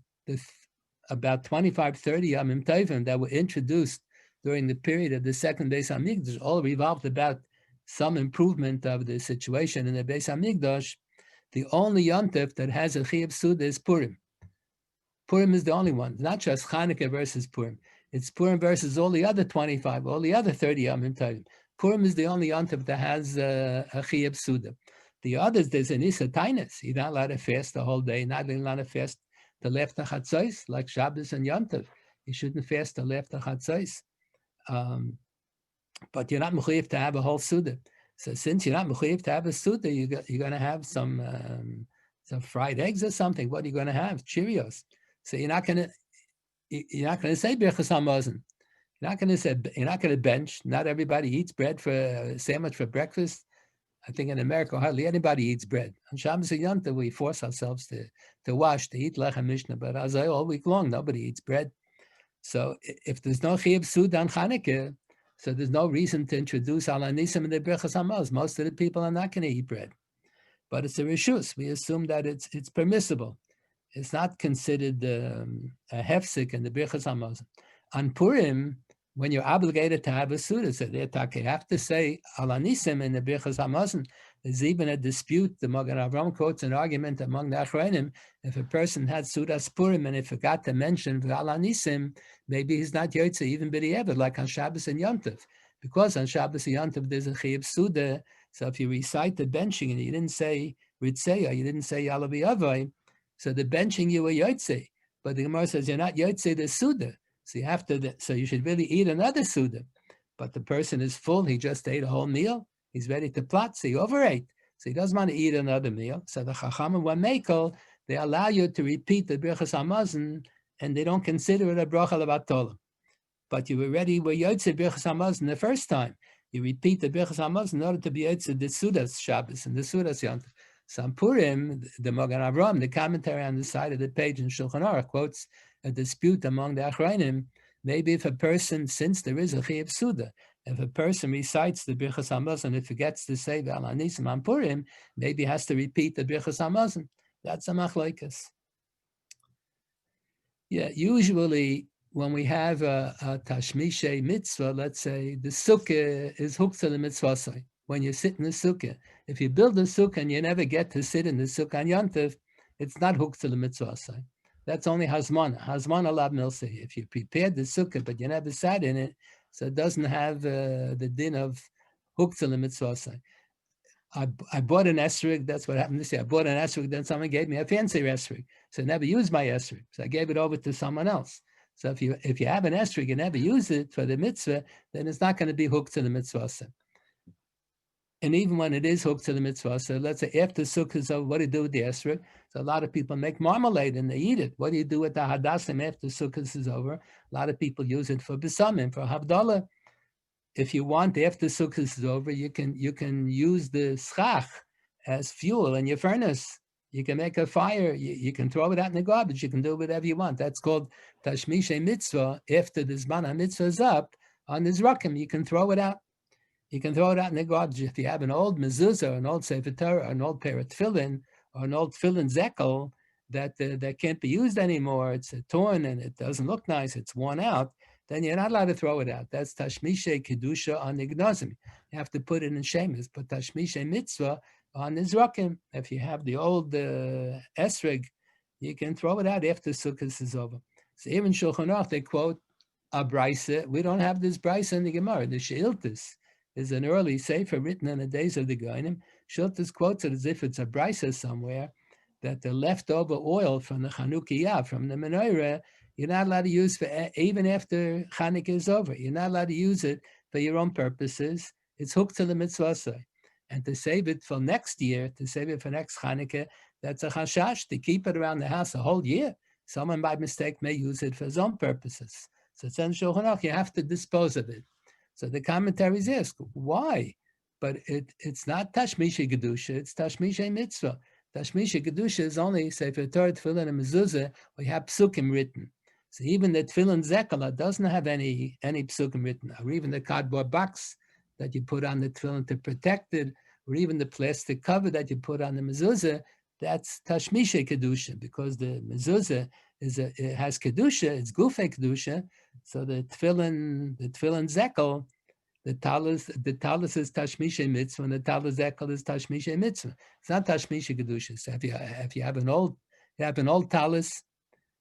about 25, 30 Yamim Tovim that were introduced during the period of the second Beis HaMikdash, all revolved about some improvement of the situation in the Beis HaMikdash. The only Yontif that has a Chiyuv Suda is Purim. Purim is the only one, not just Chanukah versus Purim. It's Purim versus all the other 25, all the other 30 Yamim Tovim. Purim is the only Yontif that has a Chiyuv Suda. The others, there's an Issa Tainus. You're not allowed to fast the whole day, not allowed to fast till after Chatzos, like Shabbos and Yontif. You shouldn't fast till after Chatzos. But you're not mechuyev to have a whole Suda. So since you're not mechuyev to have a Suda, you're going to have some fried eggs or something. What are you going to have? Cheerios. So you're not going to say Birchas Hamazon. You're not going to bench. Not everybody eats bread for a sandwich for breakfast. I think in America hardly anybody eats bread. On Shabbos and Yom Tov we force ourselves to wash, to eat lechem mishnah. But as I all week long, nobody eats bread. So if there's no chiyuv suda on Chanukah, so there's no reason to introduce al hanisim in the Birchas Hamazon. Most of the people are not going to eat bread. But it's a reshus. We assume that it's permissible. It's not considered a hefsek in the Birchas Hamazon. On Purim, when you're obligated to have a suda, so you have to say al hanisim in the Birchas Hamazon. There's even a dispute. The Magen Avraham quotes an argument among the Achronim. If a person had Sudas Purim and he forgot to mention V'al Hanisim, maybe he's not Yotze even b'di'evet, like on Shabbos and Yom Tov. Because on Shabbos and Yom Tov there's a Chiyuv Suda. So if you recite the benching and you didn't say Ritzeya, you didn't say Yalav Avai, so the benching you were Yotze. But the Gemara says you're not Yotze the Suda. So you have to. So you should really eat another Suda. But the person is full. He just ate a whole meal. He's ready to plot, so he overate. So he doesn't want to eat another meal. So the Chachamim were mekel, they allow you to repeat the Birchas Hamazon, and they don't consider it a bracha levatol. But you already were Yotze Birchas Hamazon the first time. You repeat the Birchas Hamazon in order to be Yotze the Sudas Shabbos and the Sudas Yom Tov. So on Purim, the Magen Avraham, the commentary on the side of the page in Shulchan Aruch, quotes a dispute among the Achronim. Maybe if a person, since there is a Chiyuv Suda, if a person recites the Birchas Hamazon and forgets to say V'al Hanisim on Purim, maybe he has to repeat the Birchas Hamazon. That's a machlokes. Yeah, usually when we have a Tashmishe mitzvah, let's say the sukkah is hooked to the mitzvah. When you sit in the sukkah, if you build a sukkah and you never get to sit in the sukkah on Yom Tov, it's not hooked to the mitzvah. That's only Hazmana. Hazmana Lav Milsei. If you prepared the sukkah but you never sat in it, so it doesn't have the din of hooked to the mitzvah. I bought an esrog. That's what happened this year. I bought an esrog. Then someone gave me a fancy esrog. So I never used my esrog. So I gave it over to someone else. So if you have an esrog and never use it for the mitzvah, then it's not going to be hooked to the mitzvah. And even when it is hooked to the mitzvah, so let's say after sukkah is over, what do you do with the esrog? So a lot of people make marmalade and they eat it. What do you do with the hadassim after sukkah is over? A lot of people use it for besamim, for havdalah. if you want, after Sukkot is over, you can use the schach as fuel in your furnace. You can make a fire. You can throw it out in the garbage. You can do whatever you want. That's called tashmishe mitzvah. After the zman mitzvah is up on the zrakim, you can throw it out. You can throw it out in the garbage. If you have an old mezuzah, an old sefer Torah, an old pair of tefillin, or an old tefillin zekel that can't be used anymore, it's torn and it doesn't look nice, it's worn out, then you're not allowed to throw it out. That's tashmishe kedusha on ignozim. You have to put it in shemis, but tashmishe mitzvah on nizrakim. If you have the old esrog, you can throw it out after Sukkot is over. So even Shulchan Aruch, they quote a brisa. We don't have this brisa in the Gemara. The Sheiltis is an early sefer written in the days of the Goyim. Sheiltis quotes it as if it's a brisa somewhere, that the leftover oil from the Chanukah, from the menorah, you're not allowed to use for even after Chanukah is over. You're not allowed to use it for your own purposes. It's hooked to the mitzvah. And to save it for next year, to save it for next Chanukah, that's a chashash. To keep it around the house a whole year, someone by mistake may use it for his own purposes. So it's in Shulchan Aruch, you have to dispose of it. So the commentaries ask, why? But it's not Tashmisha Gedusha, it's Tashmisha Mitzvah. Tashmisha Gedusha is only Sefer Torah, Tefillin, and Mezuzah, we have psukim written. So even the Tefillin Zekala doesn't have any psukim written, or even the cardboard box that you put on the Tefillin to protect it, or even the plastic cover that you put on the Mezuzah, that's Tashmisha Kedusha, because the Mezuzah it has Kedusha, it's Gufei Kedusha, so the Tefillin Zekel, the talus is Tashmisha Mitzvah, and the talus Zekel is Tashmisha Mitzvah. It's not Tashmisha Kedusha. So if you have an old talus,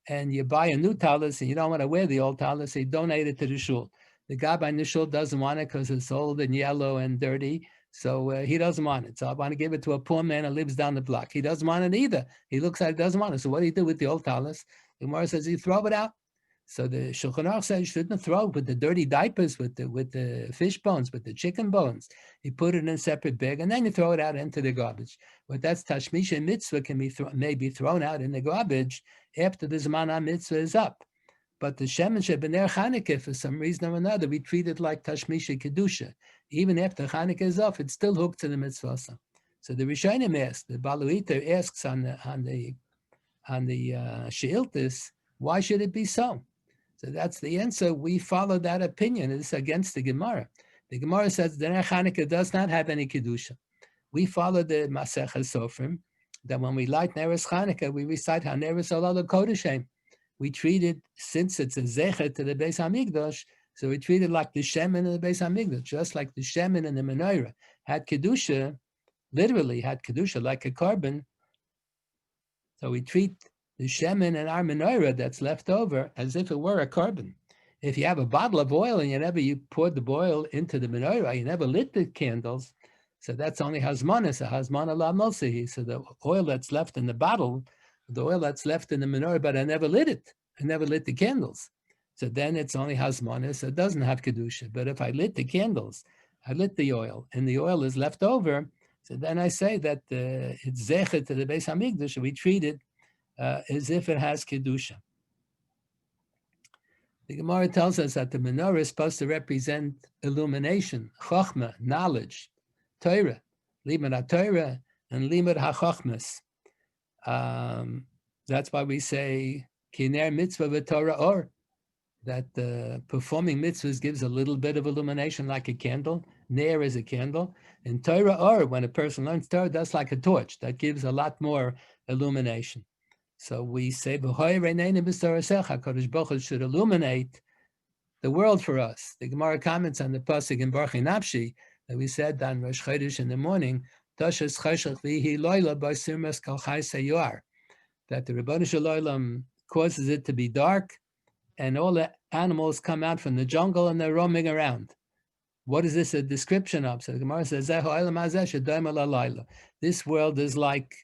and you buy a new talus, and you don't want to wear the old talus, so you donate it to the shul. The guy by the shul doesn't want it because it's old and yellow and dirty, so he doesn't want it. So I want to give it to a poor man who lives down the block. He doesn't want it either. He looks at it, doesn't want it. So what do you do with the old talus? The Gemara says you throw it out. So the Shulchan Aruch says you shouldn't throw it with the dirty diapers, with the fish bones, with the chicken bones. You put it in a separate bag, and then you throw it out into the garbage. But that's Tashmisha Mitzvah may be thrown out in the garbage after the Zman Mitzvah is up. But the Shemen Shebener Chanukah, for some reason or another, we treat it like Tashmisha Kedusha. Even after Chanukah is off, it's still hooked to the mitzvah. So the Rishonim asks, the Baluiter asks on the Sheiltis, why should it be so? So that's the answer. We follow that opinion. It's against the Gemara. The Gemara says the Chanukah does not have any Kedusha. We follow the Masechah Sofrim, that when we light Neres Chanukah, we recite HaNeres Olal Kodeshem. We treat it, since it's a zecher to the Beis HaMikdash, so we treat it like the Shemen in the Beis HaMikdash, just like the Shemen in the Menorah had Kedusha, literally had Kedusha like a carbon. So we treat the Shemen in our Menorah that's left over as if it were a carbon. If you have a bottle of oil and you poured the oil into the Menorah, you never lit the candles, so that's only Hazmanis, a Hazmana La Mulsihi. So the oil that's left in the bottle, the oil that's left in the menorah, but I never lit it. I never lit the candles. So then it's only Hazmanis, so it doesn't have Kedusha. But if I lit the candles, I lit the oil, and the oil is left over, so then I say that it's Zecher to the Beis HaMikdash, we treat it as if it has Kedusha. The Gemara tells us that the menorah is supposed to represent illumination, Chochmah, knowledge, Torah, Limud HaTorah, and Limud HaChochmas. That's why we say Kiner Mitzvah v'Torah Or, that performing mitzvahs gives a little bit of illumination like a candle. Ner is a candle. And Torah Or, when a person learns Torah, that's like a torch. That gives a lot more illumination. So we say, HaKadosh Baruch Hu should illuminate the world for us. The Gemara comments on the pasuk in Baruch Nafshi that we said on Rosh Chodesh in the morning, that the Rebbeinu Shel Olam causes it to be dark, and all the animals come out from the jungle and they're roaming around. What is this a description of? So the Gemara says, this world is like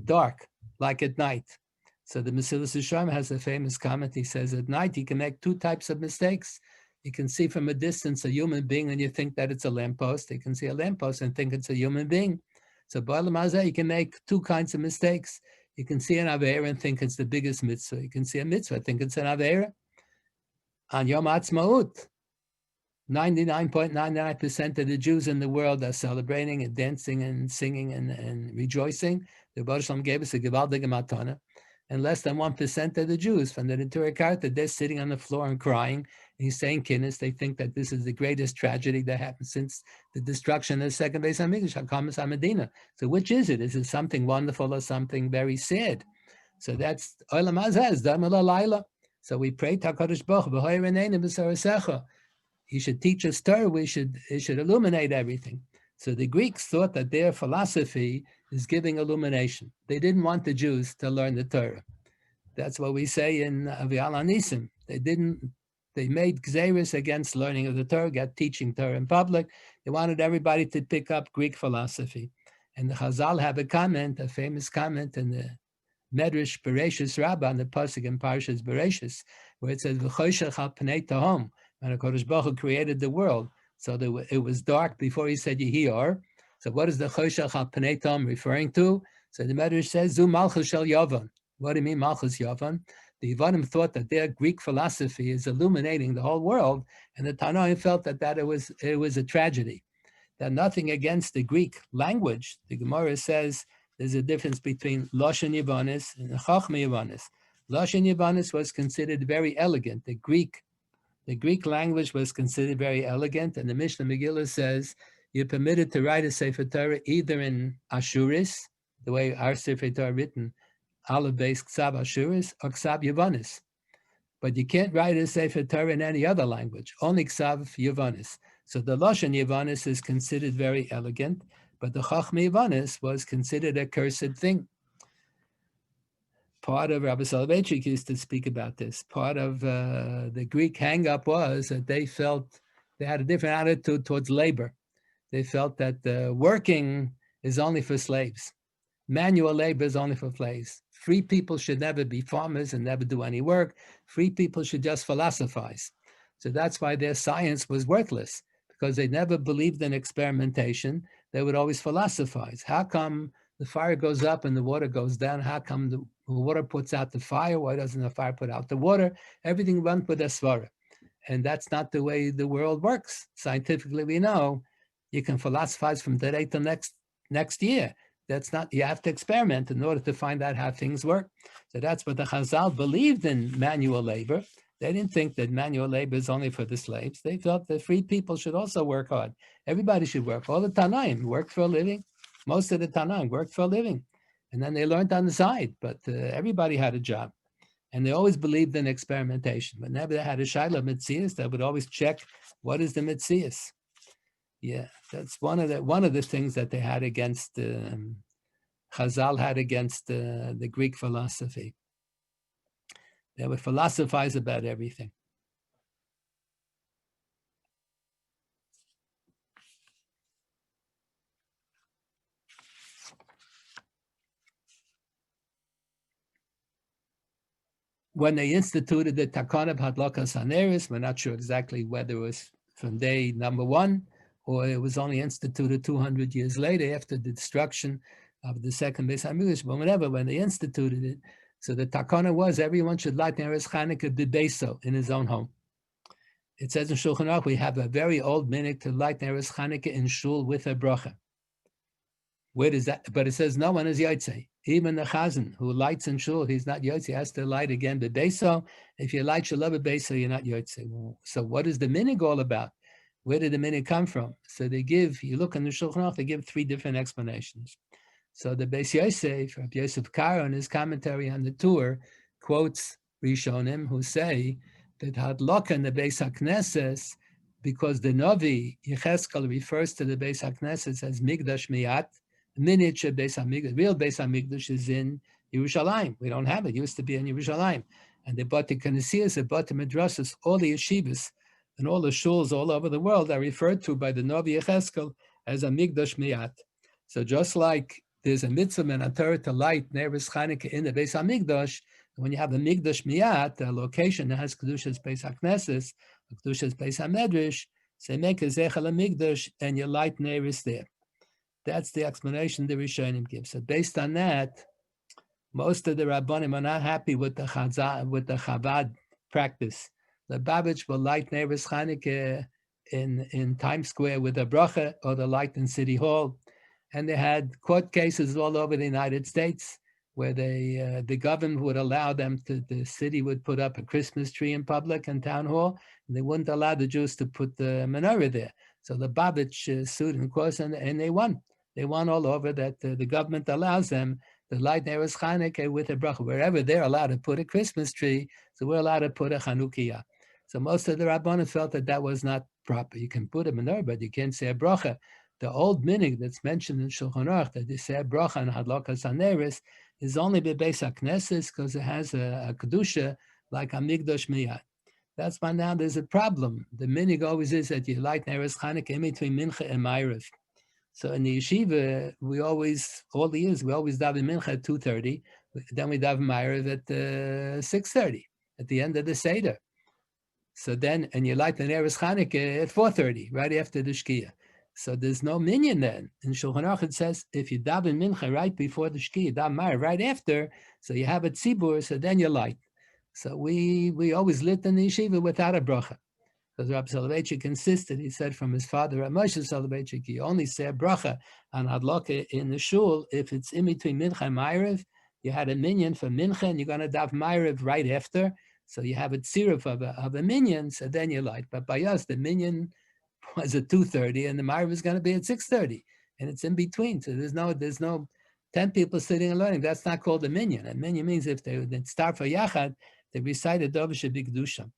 dark, like at night. So the Mesilas Yesharim has a famous comment. He says, at night you can make two types of mistakes. You can see from a distance a human being and you think that it's a lamppost. You can see a lamppost and think it's a human being. So Ba'alam Hazeh, you can make two kinds of mistakes. You can see an Aveira and think it's the biggest mitzvah. You can see a mitzvah, think it's an Aveira. On Yom Ha'atzmaut, 99.99% of the Jews in the world are celebrating and dancing and singing and rejoicing. The Baruch Shalom gave us a gewaltige matana. And less than 1% of the Jews from the Torah Karta, they're sitting on the floor and crying. And he's saying kinnis. They think that this is the greatest tragedy that happened since the destruction of the second Beis Hamikdash, Hakamas HaMedina. So which is it? Is it something wonderful or something very sad? So that's Olam Hazeh, Damel Laila. So we pray to HaKadosh Baruch Hu, B'hoyer Reneinu B'Sarasecha. He should teach us Torah. It should illuminate everything. So the Greeks thought that their philosophy is giving illumination. They didn't want the Jews to learn the Torah. That's what we say in Avial Anisim. They made Gzeris against learning of the Torah, got teaching Torah in public. They wanted everybody to pick up Greek philosophy. And the Chazal have a comment, a famous comment in the Medrash Bereshis Rabbah, on the Pasuk in Parshas Bereshis, where it says, V'choshech al pnei tahom, when HaKadosh Baruch Hu created the world. So it was dark before he said Yehi. So what is the choshech al pnei tahom referring to? So the Medrash says, Zu malchus shel Yavan. What do you mean, malchus Yavan? The Yavanim thought that their Greek philosophy is illuminating the whole world, and the Tanoim felt that it was a tragedy. That nothing against the Greek language. The Gemara says there's a difference between Lashon Yavanis and Chachma Yavanis. Lashon Yavanis was considered very elegant. The Greek language was considered very elegant, and the Mishnah Megillah says you're permitted to write a Sefer Torah either in Ashuris, the way our Sefer Torah written, Aleph Beis Ksav Ashuris, or Ksav Yavanis. But you can't write a Sefer Torah in any other language, only Ksav Yavanis. So the Lashon Yavanis is considered very elegant, but the Chachma Yavanis was considered a cursed thing. Part of Rabbi Soloveitchik used to speak about this. Part of the Greek hang-up was that they felt they had a different attitude towards labor. They felt that working is only for slaves. Manual labor is only for slaves. Free people should never be farmers and never do any work. Free people should just philosophize. So that's why their science was worthless, because they never believed in experimentation. They would always philosophize. How come the fire goes up and the water goes down? How come the water puts out the fire? Why doesn't the fire put out the water? Everything runs with a svara. And that's not the way the world works. Scientifically, we know you can philosophize from today till next year. That's not, you have to experiment in order to find out how things work. So that's what the Chazal believed in manual labor. They didn't think that manual labor is only for the slaves. They thought that free people should also work hard. Everybody should work. All the Tanaim worked for a living. Most of the Tanaim worked for a living. And then they learned on the side, but everybody had a job. And they always believed in experimentation. Whenever they had a Shaila Metzias, they would always check, what is the Metzias? Yeah, that's one of the things that they had against, Chazal had against the Greek philosophy. They would philosophize about everything. When they instituted the Takana of Hadlakas Haneris, we're not sure exactly whether it was from day number 1 or it was only instituted 200 years later after the destruction of the second Beis Hamikdash. But whenever, when they instituted it, so the Takana was everyone should light Neres Chanukah b'beso, in his own home. It says in Shulchan Aruch we have a very old minhag to light Neres Chanukah in shul with a bracha. Where does that? But it says no one is yotze. Even the chazan who lights in shul, he's not yotze. He has to light again b'beso. If you light shalom b'beso, you're not yotze. So what is the minhag all about? Where did the minhag come from? So they give. You look in the Shulchan Aruch, they give 3 different explanations. So the Beis Yosef, Rabbi Yosef Karo, in his commentary on the tour, quotes Rishonim who say that hadlaka in the Beis HaKnesses, because the Novi Yecheskel refers to the Beis HaKnesses as Migdash Miyat, miniature Beis HaMikdash. Real Beis HaMikdash is in Yerushalayim. We don't have it. It used to be in Yerushalayim. And the Bati Knesiyas, the Bati Midrashas, all the yeshivas and all the shuls all over the world are referred to by the Novi Yecheskel as a Migdash Miyat. So just like there's a mitzvah and a Torah to light Neres Chanukah in the Beis HaMikdash, when you have a Migdash Miyat, a location that has Kedushas Beis HaKnesses, Kedushas Beis HaMedrash, say make a Zechel HaMikdash and you light Neres there. That's the explanation the Rishonim give. So based on that, most of the Rabbanim are not happy with the Chabad practice. The Babich will light Neres Chanukah in Times Square with a bracha, or the light in City Hall. And they had court cases all over the United States where the government would allow them to, the city would put up a Christmas tree in public and town hall, and they wouldn't allow the Jews to put the menorah there. So the Babich sued in court, and they won. They won all over that the government allows them to light Neres Chanukah with a bracha. Wherever they're allowed to put a Christmas tree, so we're allowed to put a Chanukah. So most of the Rabbanim felt that that was not proper. You can put a menorah, but you can't say a bracha. The old minig that's mentioned in Shulchan Aruch, that they say a bracha and hadlakas haneres, is only bebeis hakneses because it has a kedusha like a migdosh miyad. That's why now there's a problem. The minig always is that you light Neres Chanukah in between mincha and ma'ariv. So in the yeshiva, we always, all the years, we always daven mincha at 2:30, then we daven ma'ariv at 6:30 at the end of the seder. So then, and you light the Neres Chanukah at 4:30, right after the Shkia. So there's no minyan then. In Shulchan Aruch it says, if you daven mincha right before the Shkia, daven ma'ariv right after, so you have a tzibur, so then you light. So we always lit in the yeshiva without a bracha. Because Rav Soloveitchik insisted, he said from his father, Rav Moshe Soloveitchik, you only say a bracha on hadlaka in the shul if it's in between mincha and ma'ariv. You had a minyan for mincha, and you're going to daven ma'ariv right after. So you have a tziruf of a minyan, so then you light. But by us, the minyan was at 2:30, and the ma'ariv is going to be at 6:30, and it's in between. So there's no 10 people sitting and learning. That's not called a minyan. A minyan means if they start for yachad, they recite a dov shebikdusha.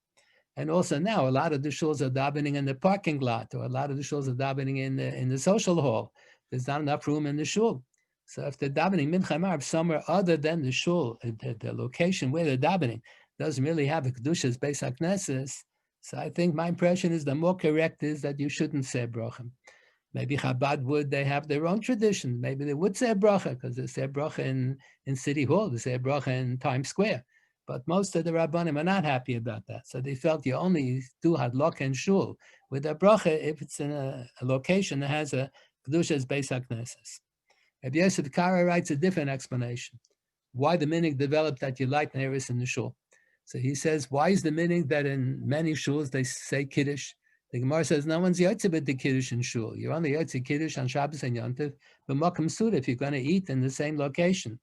And also now, a lot of the shuls are davening in the parking lot, or a lot of the shuls are davening in the social hall. There's not enough room in the shul. So if they're davening mincha ma'ariv somewhere other than the shul, the location where they're davening doesn't really have a kedushas beis hakneses. So I think my impression is the more correct is that you shouldn't say brachim. Maybe Chabad would, they have their own traditions. Maybe they would say bracha, because they say bracha in City Hall, they say bracha in Times Square. But most of the Rabbanim are not happy about that. So they felt you only do hadlaka and shul with a bracha if it's in a location that has a kedushas beis hakneses. Rabbi Yosef Kara writes a different explanation. Why the minig developed that you light neris in the shul. So he says, why is the minig that in many shuls they say kiddush? The Gemara says, no one's yotze with the kiddush in shul. You're only yotze kiddush on Shabbos and Yontif, but makam suda if you're going to eat in the same location.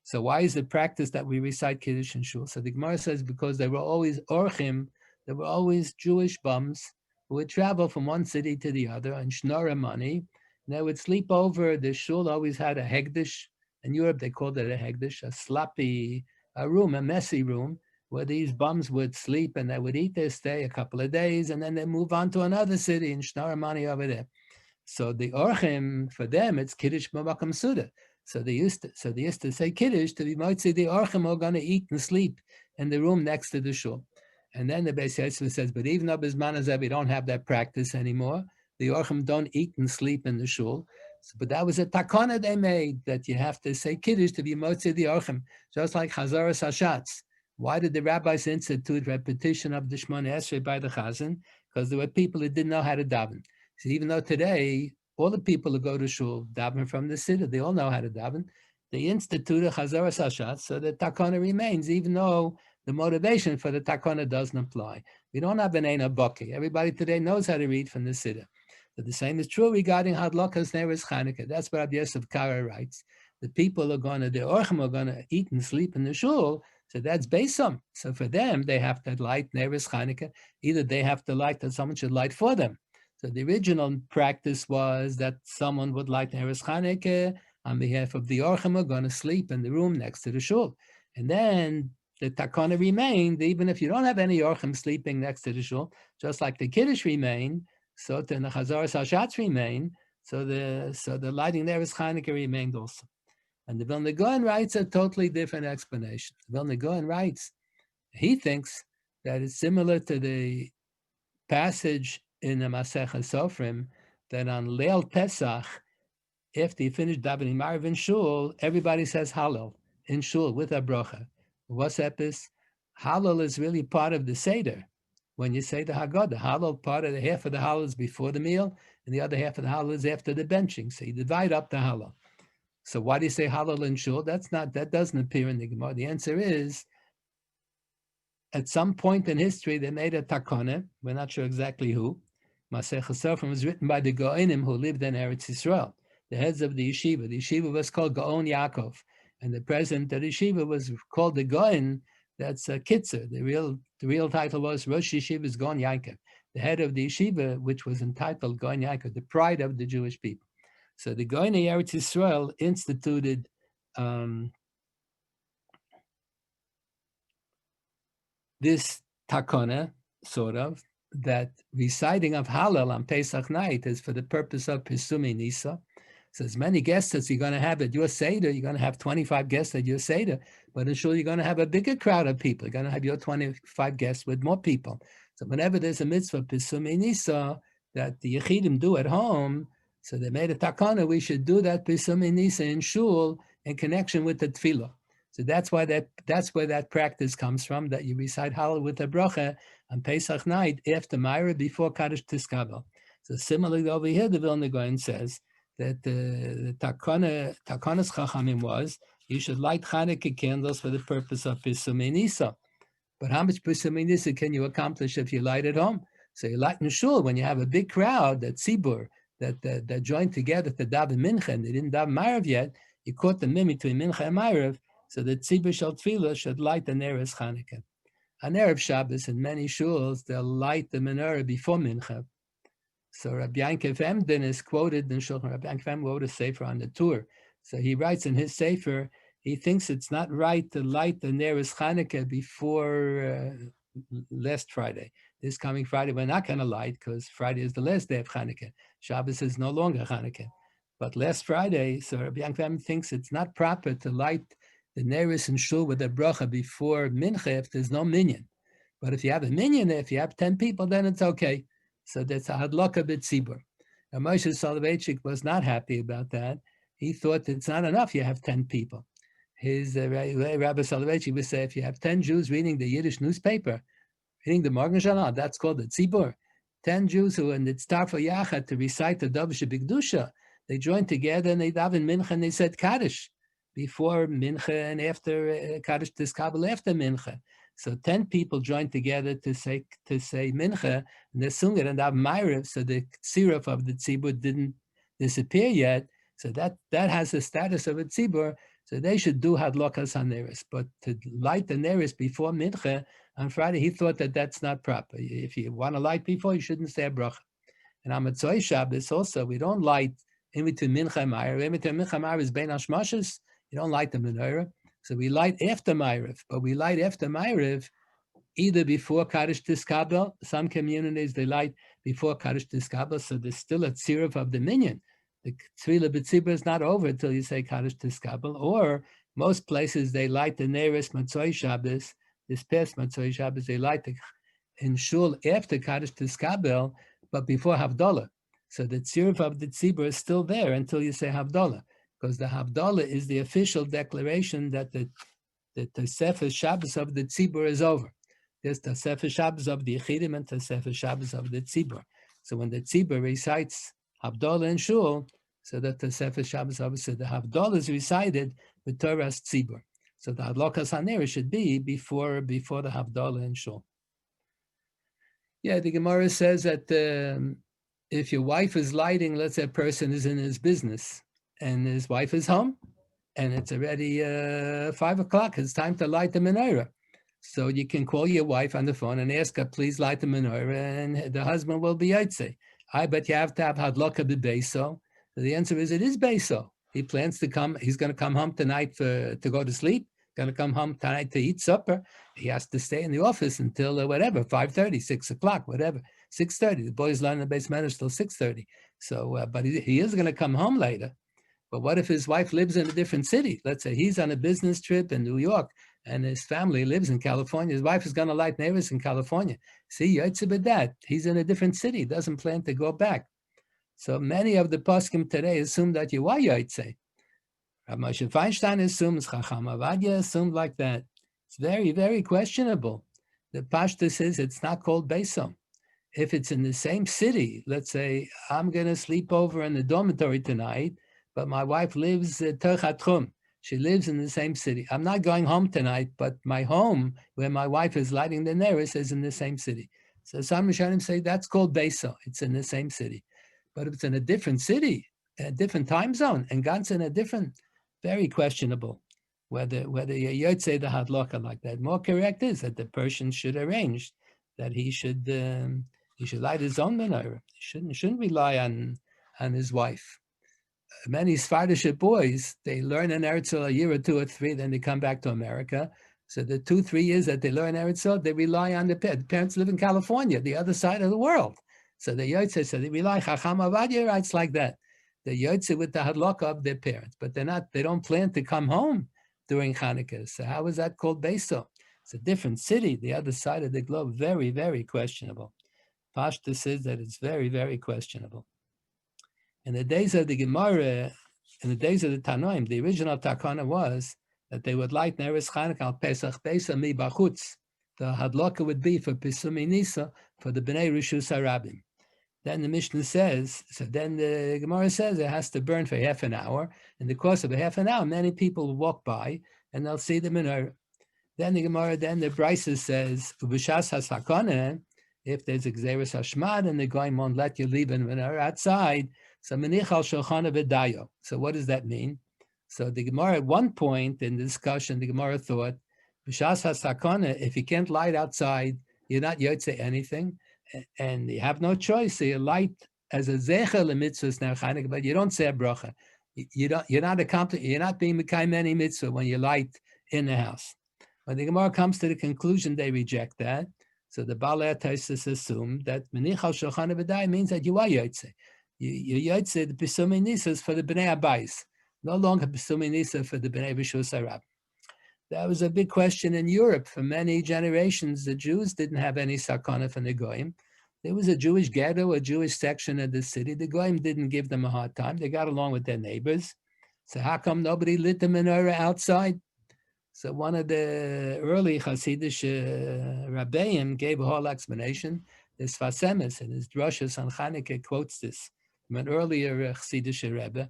So why is it practice that we recite kiddush in shul? So the Gemara says, because they were always orchim, they were always Jewish bums who would travel from one city to the other and shnora money. And they would sleep over. The shul always had a hegdish. In Europe, they called it a hegdish, a sloppy room, a messy room, where these bums would sleep and they would eat their stay a couple of days, and then they move on to another city and shnara money over there. So the orchim, for them, it's kiddush b'makam suda. So they used to say kiddush to be motzi. The orchim are going to eat and sleep in the room next to the shul. And then the Beis Yosef says, but even though Bisman Hazeh, we don't have that practice anymore. The orchim don't eat and sleep in the shul. So, but that was a takana they made, that you have to say kiddush to be motzi the orchim, just like chazaras hashatz. Why did the rabbis institute repetition of the Shemona Esrei by the Chazan? Because there were people who didn't know how to daven. So even though today, all the people who go to shul daven from the city, they all know how to daven. They instituted Chazaras Hashatz, so the takana remains, even though the motivation for the takana doesn't apply. We don't have an Eina Baki. Everybody today knows how to read from the city. So the same is true regarding Hadlakas Neres Chanukah. That's what Rabbi Yosef Kara writes. The people are going to, the orchim are going to eat and sleep in the shul. So that's Beisam. So for them, they have to light Neres Chanukah. Either they have to light or someone should light for them. So the original practice was that someone would light Neres Chanukah on behalf of the orchim are going to sleep in the room next to the shul. And then the takana remained, even if you don't have any orchim sleeping next to the shul, just like the kiddush remained, so then the chazaras hashatz remain, so the lighting Neres Chanukah remained also. And the Vilna Gaon writes a totally different explanation. The Vilna Gaon writes, he thinks that it's similar to the passage in the Masechah Sofrim that on Leil Pesach, after you finish davening Ma'ariv in shul, everybody says Hallel in shul with a bracha. What's epis? Hallel is really part of the Seder. When you say the Haggadah, Hallel, part of the half of the Hallel is before the meal, and the other half of the Hallel is after the benching. So you divide up the Hallel. So why do you say Hallel in shul? That doesn't appear in the Gemara. The answer is, at some point in history, they made a takana. We're not sure exactly who, Masech Sofrim was written by the Goinim who lived in Eretz Yisrael, the heads of the yeshiva. The yeshiva was called Gaon Yaakov, and the president of the yeshiva was called the Goin. That's Kitzer. The real title was Rosh Yeshiva's Gaon Yaakov, the head of the yeshiva, which was entitled Gaon Yaakov, the pride of the Jewish people. So the Goin of Eretz Yisrael instituted this takana, sort of, that reciting of Hallel on Pesach night is for the purpose of Pesumei Nisa. So as many guests as you're going to have at your Seder, you're going to have 25 guests at your Seder, but I'm sure you're going to have a bigger crowd of people. You're going to have your 25 guests with more people. So whenever there's a mitzvah Pesumei Nisa that the Yechidim do at home, so they made a takana, we should do that Pesumei Nisa in shul in connection with the tefillah. So that's where that practice comes from, that you recite Hallel with a bracha on Pesach night after Meira before Kaddish Tiskabel. So similarly over here, the Vilna Gaon says that the Takanas Chachamim was you should light Chanukah candles for the purpose of Pesumei Nisa. But how much Pesumei Nisa can you accomplish if you light at home? So you light in shul when you have a big crowd, that tzibur, that joined together to daven mincha, and they didn't daven Ma'ariv yet. You caught them in between mincha and Ma'ariv. So the tzibur shel tefillah should light the neres Chanukah. On Erev Shabbos, in many shuls, they'll light the menorah before mincha. So Rabbi Yankov Emden is quoted in Shulchan. Rabbi Yankov Emden wrote a sefer on the tour. So he writes in his sefer, he thinks it's not right to light the neres Chanukah before last Friday. This coming Friday, we're not going to light because Friday is the last day of Chanukah. Shabbos is no longer Chanukah. But last Friday, so Rabbi Yankov Emden thinks it's not proper to light the neris and shul with a bracha before mincha if there's no minyan. But if you have a minyan, if you have 10 people, then it's okay. So that's a hadlaka b'tzibur. And Moshe Soloveitchik was not happy about that. He thought it's not enough you have 10 people. His Rabbi Soloveitchik would say, if you have 10 Jews reading the Yiddish newspaper, reading the Morgen Journal, that's called the tzibur. 10 Jews who in the Tztar for Yachad to recite the Davish Bigdusha, they joined together and they davened mincha and they said Kaddish before mincha and after Kaddish Tiskabel after mincha. So 10 people joined together to say mincha, and they sung it and have Ma'ariv, so the tziruf of the tzibur didn't disappear yet. So that has the status of a tzibur. So they should do hadlokas haneris. But to light the neris before mincha on Friday, he thought that that's not proper. If you want to light before, you shouldn't say a bracha. And on Motzei Shabbos also, we don't light in between mincha and Ma'ariv. In between mincha and Ma'ariv is bein hashmashos. You don't light the menorah. So we light after Ma'ariv, but we light after Ma'ariv either before Kaddish Tiskabel. Some communities, they light before Kaddish Tiskabel, so there's still a tziruf of the minyan. The Tefillah B'tzibur is not over until you say Kaddish Tiskabel, or most places they light the Neres Motzei Shabbos, this past Motzei Shabbos, they light in shul after Kaddish Tiskabel, but before Havdalah. So the tziruf of the tzibur is still there until you say Havdalah, because the Havdalah is the official declaration that the Tosefes Shabbos of the tzibur is over. There's the Tosefes Shabbos of the Yechidim and the Tosefes Shabbos of the tzibur. So when the tzibur recites Havdalah in shul, so that the Tosefes Shabbos of the Havdalah is recited with Torah's tzibur. So the Hadlokas Hanera should be before the Havdalah in shul. Yeah, the Gemara says that if your wife is lighting, let's say a person is in his business and his wife is home and it's already 5 o'clock, it's time to light the menorah. So you can call your wife on the phone and ask her, please light the menorah, and the husband will be yotze. But you have to have hadlaka b'beiso. The answer is it is beiso. He plans to come, he's going to come home tonight to go to sleep, going to come home tonight to eat supper. He has to stay in the office until whatever, 5:30, 6 o'clock, whatever, 6:30. The boys learn the base manners till 6:30. So, but he is going to come home later. But what if his wife lives in a different city? Let's say he's on a business trip in New York and his family lives in California. His wife is going to light neighbors in California. See, that he's in a different city, doesn't plan to go back. So many of the poskim today assume that you are yotze. Rav Moshe Feinstein assumes, Chacham Avadia assumed like that. It's very, very questionable. The Pashta says it's not called Beisom. If it's in the same city, let's say I'm going to sleep over in the dormitory tonight, but my wife lives at Terchatchum. She lives in the same city. I'm not going home tonight, but my home, where my wife is lighting the neris, is in the same city. So some Rishonim say that's called Beisa. It's in the same city. But if it's in a different city, a different time zone, and God's in a different, very questionable whether you Yotze the Hadloka like that. More correct is that the person should arrange that he should light his own menorah. He shouldn't rely on his wife. Many Sephardic boys, they learn in Eretz Yisrael a year or 2 or 3, then they come back to America. So the 2-3 years that they learn Eretz Yisrael, they rely on the parents. The parents live in California, the other side of the world. So the Yotze, so they rely, Chacham Avadia writes like that. The Yotze with the Hadlaka of their parents, but they don't plan to come home during Chanukah. So how is that called Beso? It's a different city, the other side of the globe. Very, very questionable. Pashta says that it's very, very questionable. In the days of the Gemara, in the days of the Tanoim, the original takana was that they would light Neres Chanukah al Pesach Beisa mi bachutz. The hadloka would be for Pisumi Nisa for the Bnei Rishus Harabim. Then the Mishnah says, so then the Gemara says it has to burn for half an hour. In the course of a half an hour, many people will walk by and they'll see the menorah. Then the Gemara, then the Brisa says, Ubishas hasakana, if there's a Gzeres Hashmad and the Goyim won't let you leave a menorah outside, so menichal shulchana v'dayo. So what does that mean? So the Gemara at one point in the discussion, the Gemara thought, B'shas hasakana, if you can't light outside, you're not yotze anything, and you have no choice. So you light as a zecher lemitzvahs now Chanukah, but you don't say a bracha. You're not being mekayim any mitzvah when you light in the house. When the Gemara comes to the conclusion, they reject that. So the Balei HaTosfos assume that menichal shulchana v'dayo means that you are yotze. You Yotze the Pesumei Nisas for the Bnei Abayis, no longer Pesumei Nisa for the Bnei Rishus Harabim. That was a big question in Europe for many generations. The Jews didn't have any sakana from the Goyim. There was a Jewish ghetto, a Jewish section of the city. The Goyim didn't give them a hard time. They got along with their neighbors. So how come nobody lit the menorah outside? So one of the early Hasidic Rabbeim gave a whole explanation. This Fasemis in his drushes on Chanukah quotes this from an earlier Chassidish Rebbe,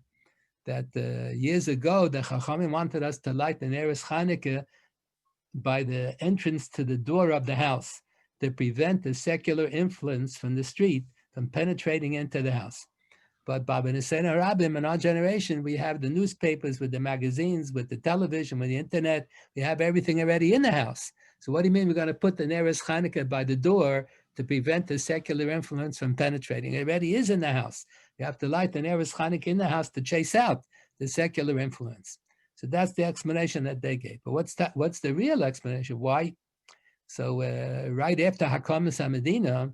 that years ago the Chachamim wanted us to light the Neres Chanukah by the entrance to the door of the house to prevent the secular influence from the street from penetrating into the house. But Baba Nissen Harabim, in our generation, we have the newspapers with the magazines, with the television, with the internet. We have everything already in the house. So what do you mean we're going to put the Neres Chanukah by the door to prevent the secular influence from penetrating? It already is in the house. You have to light the Neres Chanukah in the house to chase out the secular influence. So that's the explanation that they gave. But what's the real explanation? Why? So right after Hakamas HaMedina,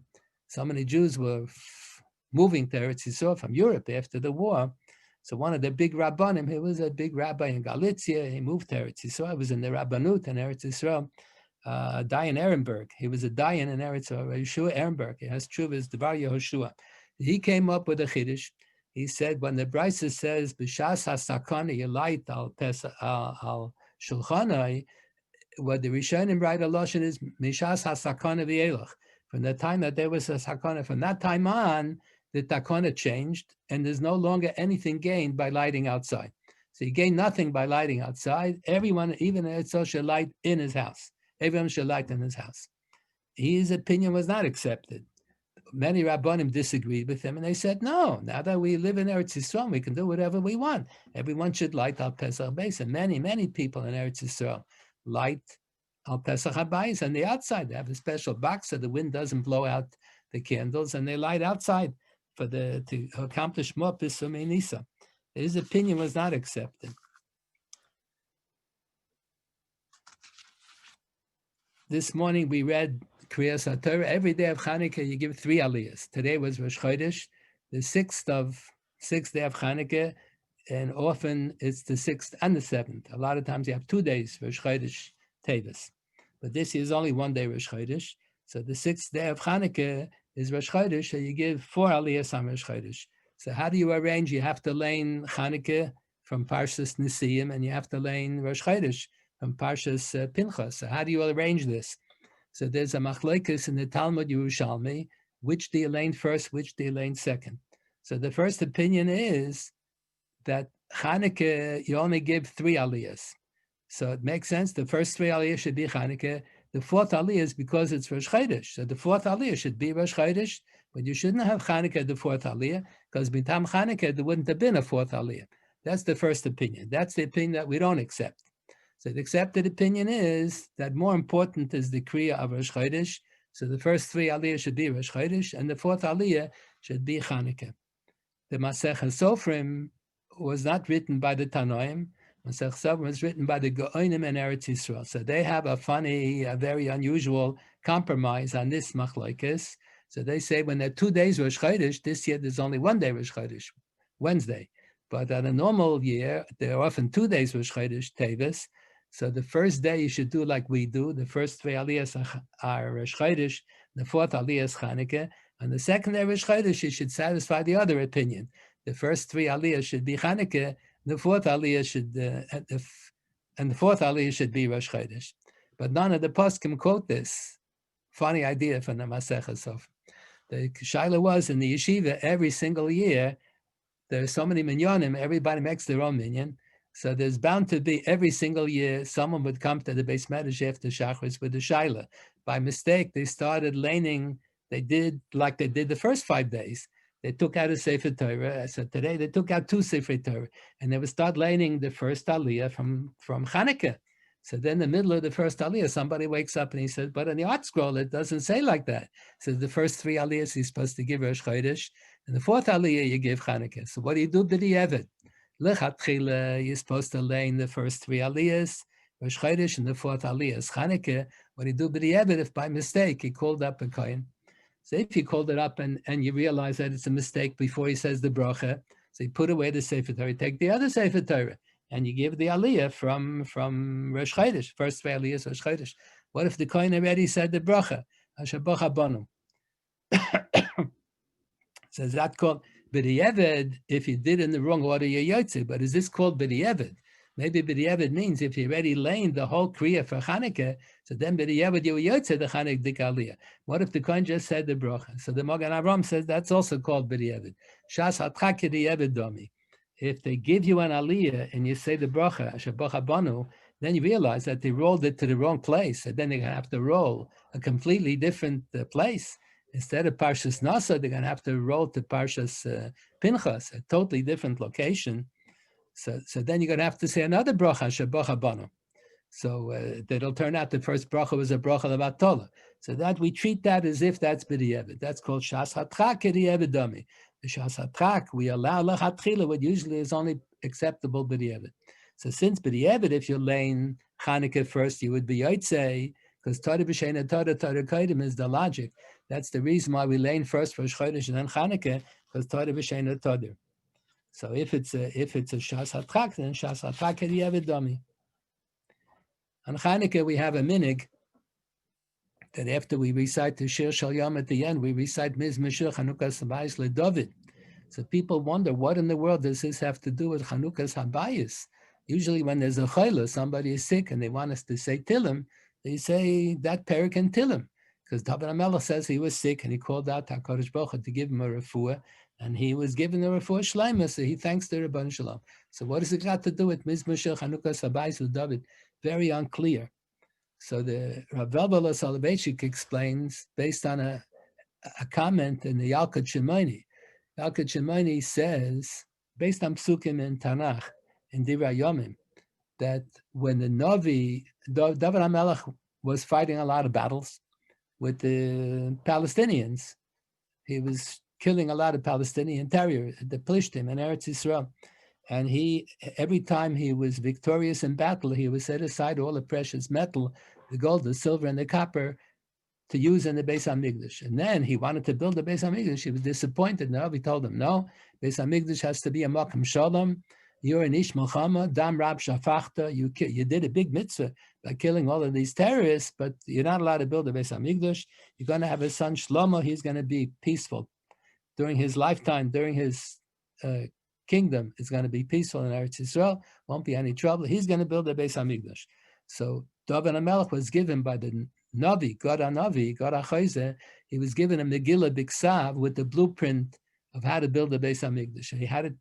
so many Jews were moving to Eretz Yisrael from Europe after the war. So one of the big Rabbanim, he was a big rabbi in Galicia. He moved to Eretz Yisrael. He was in the Rabbanut in Eretz Yisrael. Dayan Ehrenberg. He was a Dayan in Eretz Yisrael. Yeshua Ehrenberg. He has Chuvas Devar Yehoshua. He came up with a Chiddush. He said, when the Brisa says, B'shas hasakana yelait al shulchanai, what the Rishonim write a Lashon is, Mishas hasakana v'yelach. From the time that there was a sakana, from that time on, the takana changed, and there's no longer anything gained by lighting outside. So you gain nothing by lighting outside. Everyone, even Eretz, should light in his house. Everyone should light in his house. His opinion was not accepted. Many Rabbanim disagreed with him, and they said, no, now that we live in Eretz Yisrael, we can do whatever we want. Everyone should light al Pesach Beis. And many people in Eretz Yisrael light al Pesach Habayis on the outside. They have a special box so the wind doesn't blow out the candles, and they light outside to accomplish more Pesumei Nisa. His opinion was not accepted. This morning we read Kriyas HaTorah. Every day of Chanukah you give 3 aliyahs. Today was Rosh Chodesh, the sixth day of Chanukah, and often it's the 6th and the 7th. A lot of times you have 2 days Rosh Chodesh Tevis, but this year is only 1 day Rosh Chodesh. So the 6th day of Chanukah is Rosh Chodesh, so you give 4 aliyahs on Rosh Chodesh. So how do you arrange? You have to learn Chanukah from Parshas Nisiyim, and you have to learn Rosh Chodesh from Parshas Pinchas. So how do you arrange this? So there's a machlokes in the Talmud Yerushalmi, which do you learn first, which do you learn second? So the first opinion is that Chanukah, you only give 3 aliyahs. So it makes sense. The first 3 aliyahs should be Chanukah. The fourth Aliyah is because it's Rosh Chodesh. So the fourth Aliyah should be Rosh Chodesh, but you shouldn't have Chanukah the fourth Aliyah, because B'tam Chanukah there wouldn't have been a fourth Aliyah. That's the first opinion. That's the opinion that we don't accept. So the accepted opinion is that more important is the Kriya of Rosh Chodesh. So the first three Aliyah should be Rosh Chodesh, and the fourth Aliyah should be Chanukah. The Masech Sofrim was not written by the Tanoim. Masech Sofrim was written by the Go'onim and Eretz Yisrael. So they have a very unusual compromise on this machlokes. So they say when there are 2 days Rosh Chodesh, this year there's only 1 day Rosh Chodesh, Wednesday. But on a normal year, there are often 2 days Rosh Chodesh, Tevis. So the first day you should do like we do. The first 3 Aliyahs are Rosh Chodesh. The fourth Aliyah is Chanukah. And the second day Rosh Chodesh, you should satisfy the other opinion. The first 3 Aliyahs should be Chanukah. The fourth Aliyah should, and the fourth Aliyah should be Rosh Chodesh. But none of the poskim quote this. Funny idea from the Masech Sofrim. The shaila was in the yeshiva every single year. There's so many minyanim. Everybody makes their own minyan. So there's bound to be every single year someone would come to the Beis Medrash after Shachris with the shaila. By mistake, they started laning. They did like they did the first 5 days. They took out a Sefer Torah. So today they took out 2 Sefer Torah, and they would start laning the first Aliyah from Chanukah. So then in the middle of the first Aliyah, somebody wakes up and he says, but in the art scroll, it doesn't say like that. So the first 3 Aliyahs you're supposed to give Rosh Chodesh, and the fourth Aliyah you give Chanukah. So what do you do b'di'evet? Lechatchila, you're supposed to lane the first 3 Aliyahs, Rosh Chodesh, and the fourth Aliyah is Chanukah. What do you do b'di'evet if by mistake he called up a kohen? So if you called it up and you realize that it's a mistake before he says the bracha, so you put away the Sefer Torah, take the other Sefer Torah, and you give the Aliyah from Rosh Chodesh, first 3 Aliyahs Rosh Chodesh. What if the Kohen already said the bracha? Asher Bocha Banu. So is that called B'di'eved if you did in the wrong order, you're Yotze, but is this called B'di'eved? Maybe B'di'eved means if you already laid the whole Kriya for Chanukah, so then B'di'eved you were Yotze the Chanukah Dik Aliyah. What if the Kohen just said the bracha? So the Magen Avraham says that's also called B'di'eved. Shas Hatcha K'di'eved Domi. If they give you an Aliyah and you say the bracha, Asher Bocha Banu, then you realize that they rolled it to the wrong place, and then they're going to have to roll a completely different place. Instead of Parshas Nasa, they're going to have to roll to Parshas Pinchas, a totally different location. So then you're going to have to say another bracha, Asher Bocha Banu. So that'll turn out the first bracha was a bracha of Atola. So that we treat that as if that's b'di'eved. That's called Shas Hatcha K'di'eved Dami. The Shas Hatchak, we allow Lechatchila, what usually is only acceptable b'di'eved. So since b'di'eved, if you're laying Chanukah first, you would be Yotze, because Torah B'Sheina Torah Kodim is the logic. That's the reason why we lane first Rosh Chodesh and then Chanukah, because Torah B'Sheina Torah. So if it's a Shas Hatchak, then Shas Hatchak K'di'eved Dami. On Chanukah, we have a minig that after we recite the Shir Shal Yom at the end, we recite Mizmor Chanukah Sabayis LeDavid. So people wonder, what in the world does this have to do with Chanukah's Habayis? Usually when there's a chayla, somebody is sick and they want us to say Tillim, they say that perik and Tillim. Because David HaMelech says he was sick and he called out to HaKadosh Baruch Hu to give him a refuah, and he was given a refuah shleima, so he thanks the Rabban Shalom. So what does it got to do with Mizmor Chanukah Sabayis LeDavid? Very unclear. So the Rav Velbala Soloveitchik explains based on a comment in the Yalkut Shimoni. Yalkut Shimoni says, based on Psukim in Tanakh, in Divrei Yomim, that when the Navi, David HaMelech was fighting a lot of battles with the Palestinians, he was killing a lot of Palestinian terrorists, the Plishtim in Eretz Yisrael. And every time he was victorious in battle, he would set aside all the precious metal, the gold, the silver, and the copper to use in the Beis HaMikdash. And then he wanted to build the Beis HaMikdash. He was disappointed. No, we told him, no, Beis HaMikdash has to be a Makom Shalom. You're an Ish Milchama, Dam Rav Schachter. You did a big mitzvah by killing all of these terrorists, but you're not allowed to build a Beis HaMikdash. You're going to have a son, Shlomo. He's going to be peaceful. During his lifetime, during his kingdom, is going to be peaceful in Eretz Yisrael, won't be any trouble. He's going to build a Beis HaMikdash. So David HaMelech was given by the Navi, God HaChayzeh, he was given a Megillah Biksav with the blueprint of how to build a Beis HaMikdash. He had to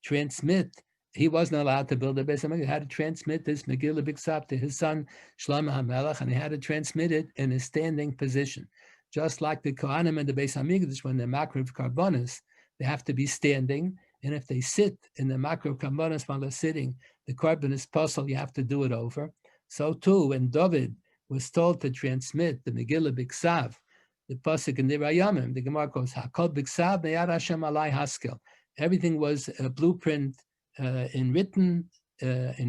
transmit he wasn't allowed to build a Beis Hamikdash. He had to transmit this Megillah B'Ksav to his son Shlomo HaMelech, and he had to transmit it in a standing position. Just like the Kohanim and the Beis Hamikdash, when they're Makriv Karbonis, they have to be standing, and if they sit in the Makriv Karbonis while they're sitting, the Korban is puzzle, you have to do it over. So too, when David was told to transmit the Megillah B'Ksav, the pasuk in the Rayamim, the Gemara goes, "Hakol B'Ksav Meyad Hashem Alai Haskel." Everything was a blueprint in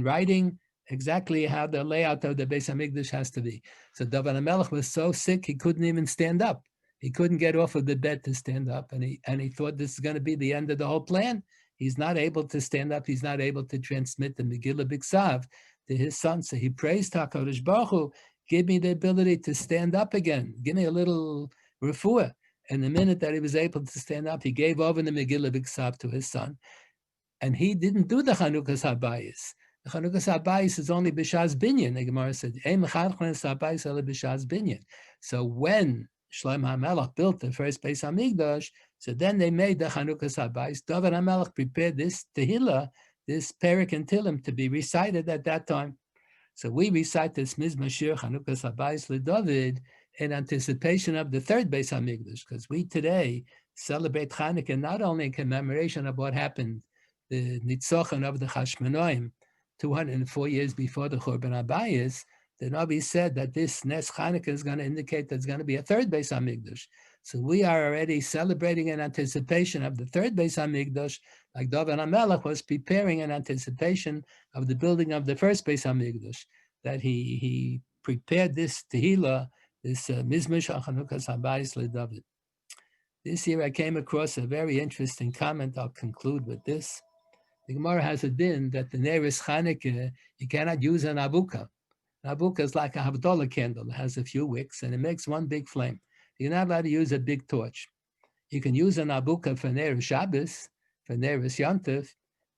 writing, exactly how the layout of the Beis Hamikdash has to be. So David HaMelech was so sick he couldn't even stand up. He couldn't get off of the bed to stand up, and he thought this is going to be the end of the whole plan. He's not able to stand up. He's not able to transmit the Megillah B'Ksav to his son. So he praised HaKadosh Baruch Hu, give me the ability to stand up again. Give me a little refuah. And the minute that he was able to stand up, he gave over the Megillah B'Ksav to his son. And he didn't do the Chanukah Habayis. The Chanukah Habayis is only B'Shas Binyan. The Gemara said, B'Shas Binyan. So when Shlomo HaMelech built the first Beis Hamikdash, so then they made the Chanukah Habayis. David HaMelech prepared this Tehillah, this Perek and Tillim, to be recited at that time. So we recite this Mizmor Shir Chanukah Habayis LeDavid in anticipation of the third Beis Hamikdash, because we today celebrate Chanukah not only in commemoration of what happened, the Nitzochen of the Chashmonaim, 204 years before the Churban Habayis. The Navi said that this Nes Chanukah is going to indicate there's going to be a third Beis Hamikdash. So we are already celebrating in anticipation of the third Beis Hamikdash, like David HaMelech was preparing in anticipation of the building of the first Beis Hamikdash, that he prepared this Tehillah, this Mizmor Chanukah Habayis LeDavid. This year I came across a very interesting comment. I'll conclude with this. The Gemara has a din that the Neris Chanukah, you cannot use an abuka. An abuka is like a Havdalah candle. It has a few wicks and it makes one big flame. You're not allowed to use a big torch. You can use an abuka for Neris Shabbos, for Neris Yontif.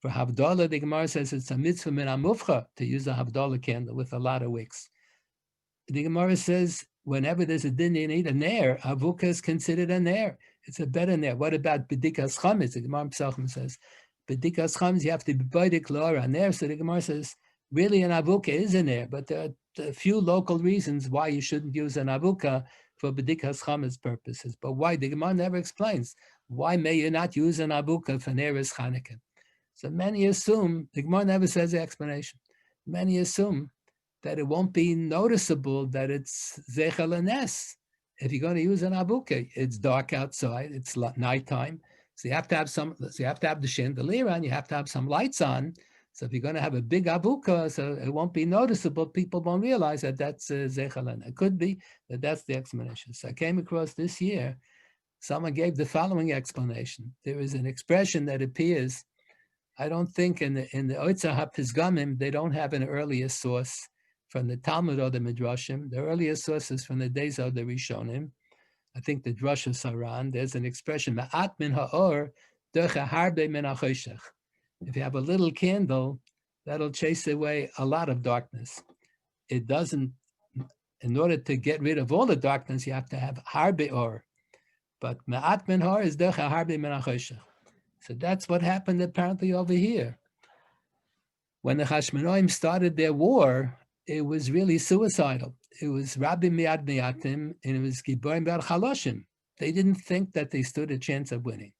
For Havdalah, the Gemara says it's a mitzvah min amufcha to use a Havdalah candle with a lot of wicks. The Gemara says whenever there's a din you need a ner, abuka is considered a ner. It's a better ner. What about bedikas chametz? The Gemara Pesachim says bedikas chametz you have to be beidik l'ora ner. So the Gemara says really an abuka is a ner, but there are a few local reasons why you shouldn't use an abuka for bedikas chametz purposes. But why? The Gemara never explains. Why may you not use an abuka for neris Chanukah? So many assume, the Gemara never says the explanation. Many assume that it won't be noticeable that it's Zechel Nes. If you're going to use an abuka, it's dark outside, it's nighttime, so you have to have the chandelier on, you have to have some lights on. So if you're going to have a big abuka, so it won't be noticeable, people won't realize that that's Zechel Nes. It could be that that's the explanation. So I came across this year, someone gave the following explanation. There is an expression that appears, I don't think in the Oitza HaPizgamim, they don't have an earlier source from the Talmud or the Midrashim. The earliest sources from the days of the Rishonim. I think the Drush of Saran, there's an expression, Ma'at min ha'or, derech harbe min ha'choshech. If you have a little candle, that'll chase away a lot of darkness. It doesn't, in order to get rid of all the darkness, you have to have harbe or. But Ma'at min ha'or is derech harbe min ha'choshech. So that's what happened apparently over here. When the Chashmonaim started their war, it was really suicidal. It was Rabbi Miad Miatim, and it was Giborim Bar Chaloshim. They didn't think that they stood a chance of winning.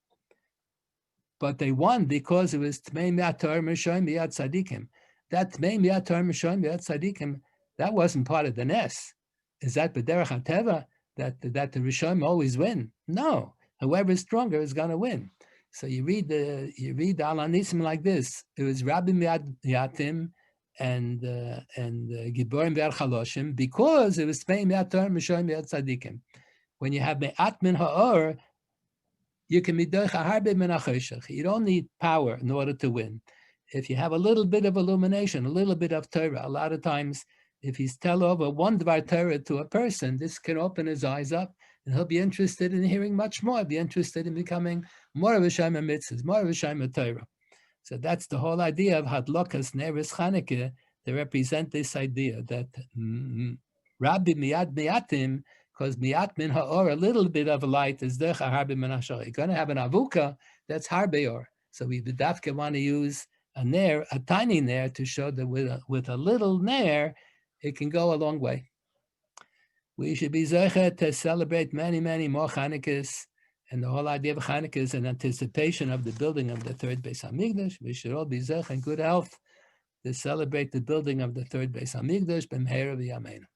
But they won because it was Tmei Miat Torah Mishoim Miat Tzadikim. That Tmei Miat Torah Mishoim Miat Tzadikim, that wasn't part of the Nes. Is that B'derech HaTeva, that the Rishonim always win? No. Whoever is stronger is going to win. So you read the Al Anisim like this. It was Rabbi Miad Miatim and Giborim Bar Chaloshim, because it was Tmei Miat Torah Mishoim Miat Tzadikim. When you have Me'at Min Ha'or, you can be Doich HaHarbe Min HaChoshech. You don't need power in order to win. If you have a little bit of illumination, a little bit of Torah, a lot of times, if he's tell over one Dvar Torah to a person, this can open his eyes up, and he'll be interested in hearing much more, be interested in becoming more of a Shema Mitzvahs, more of a Shema Torah. So that's the whole idea of Hadlokas Neris Chanukah. They represent this idea that Rabbi Miad Miatim, because Miat Min Ha'or, a little bit of a light, is Derech Harbe Min HaShor. You're going to have an avuka, that's Harbe Or. So we B'dafka want to use a nair, a tiny nair, to show that with a little nair, it can go a long way. We should be zeichet to celebrate many, many more Chanukas. And the whole idea of Chanukah is in anticipation of the building of the third Beis Hamikdash. We should all be zeichet in good health to celebrate the building of the third Beis Hamikdash b'mheira v'yameinu.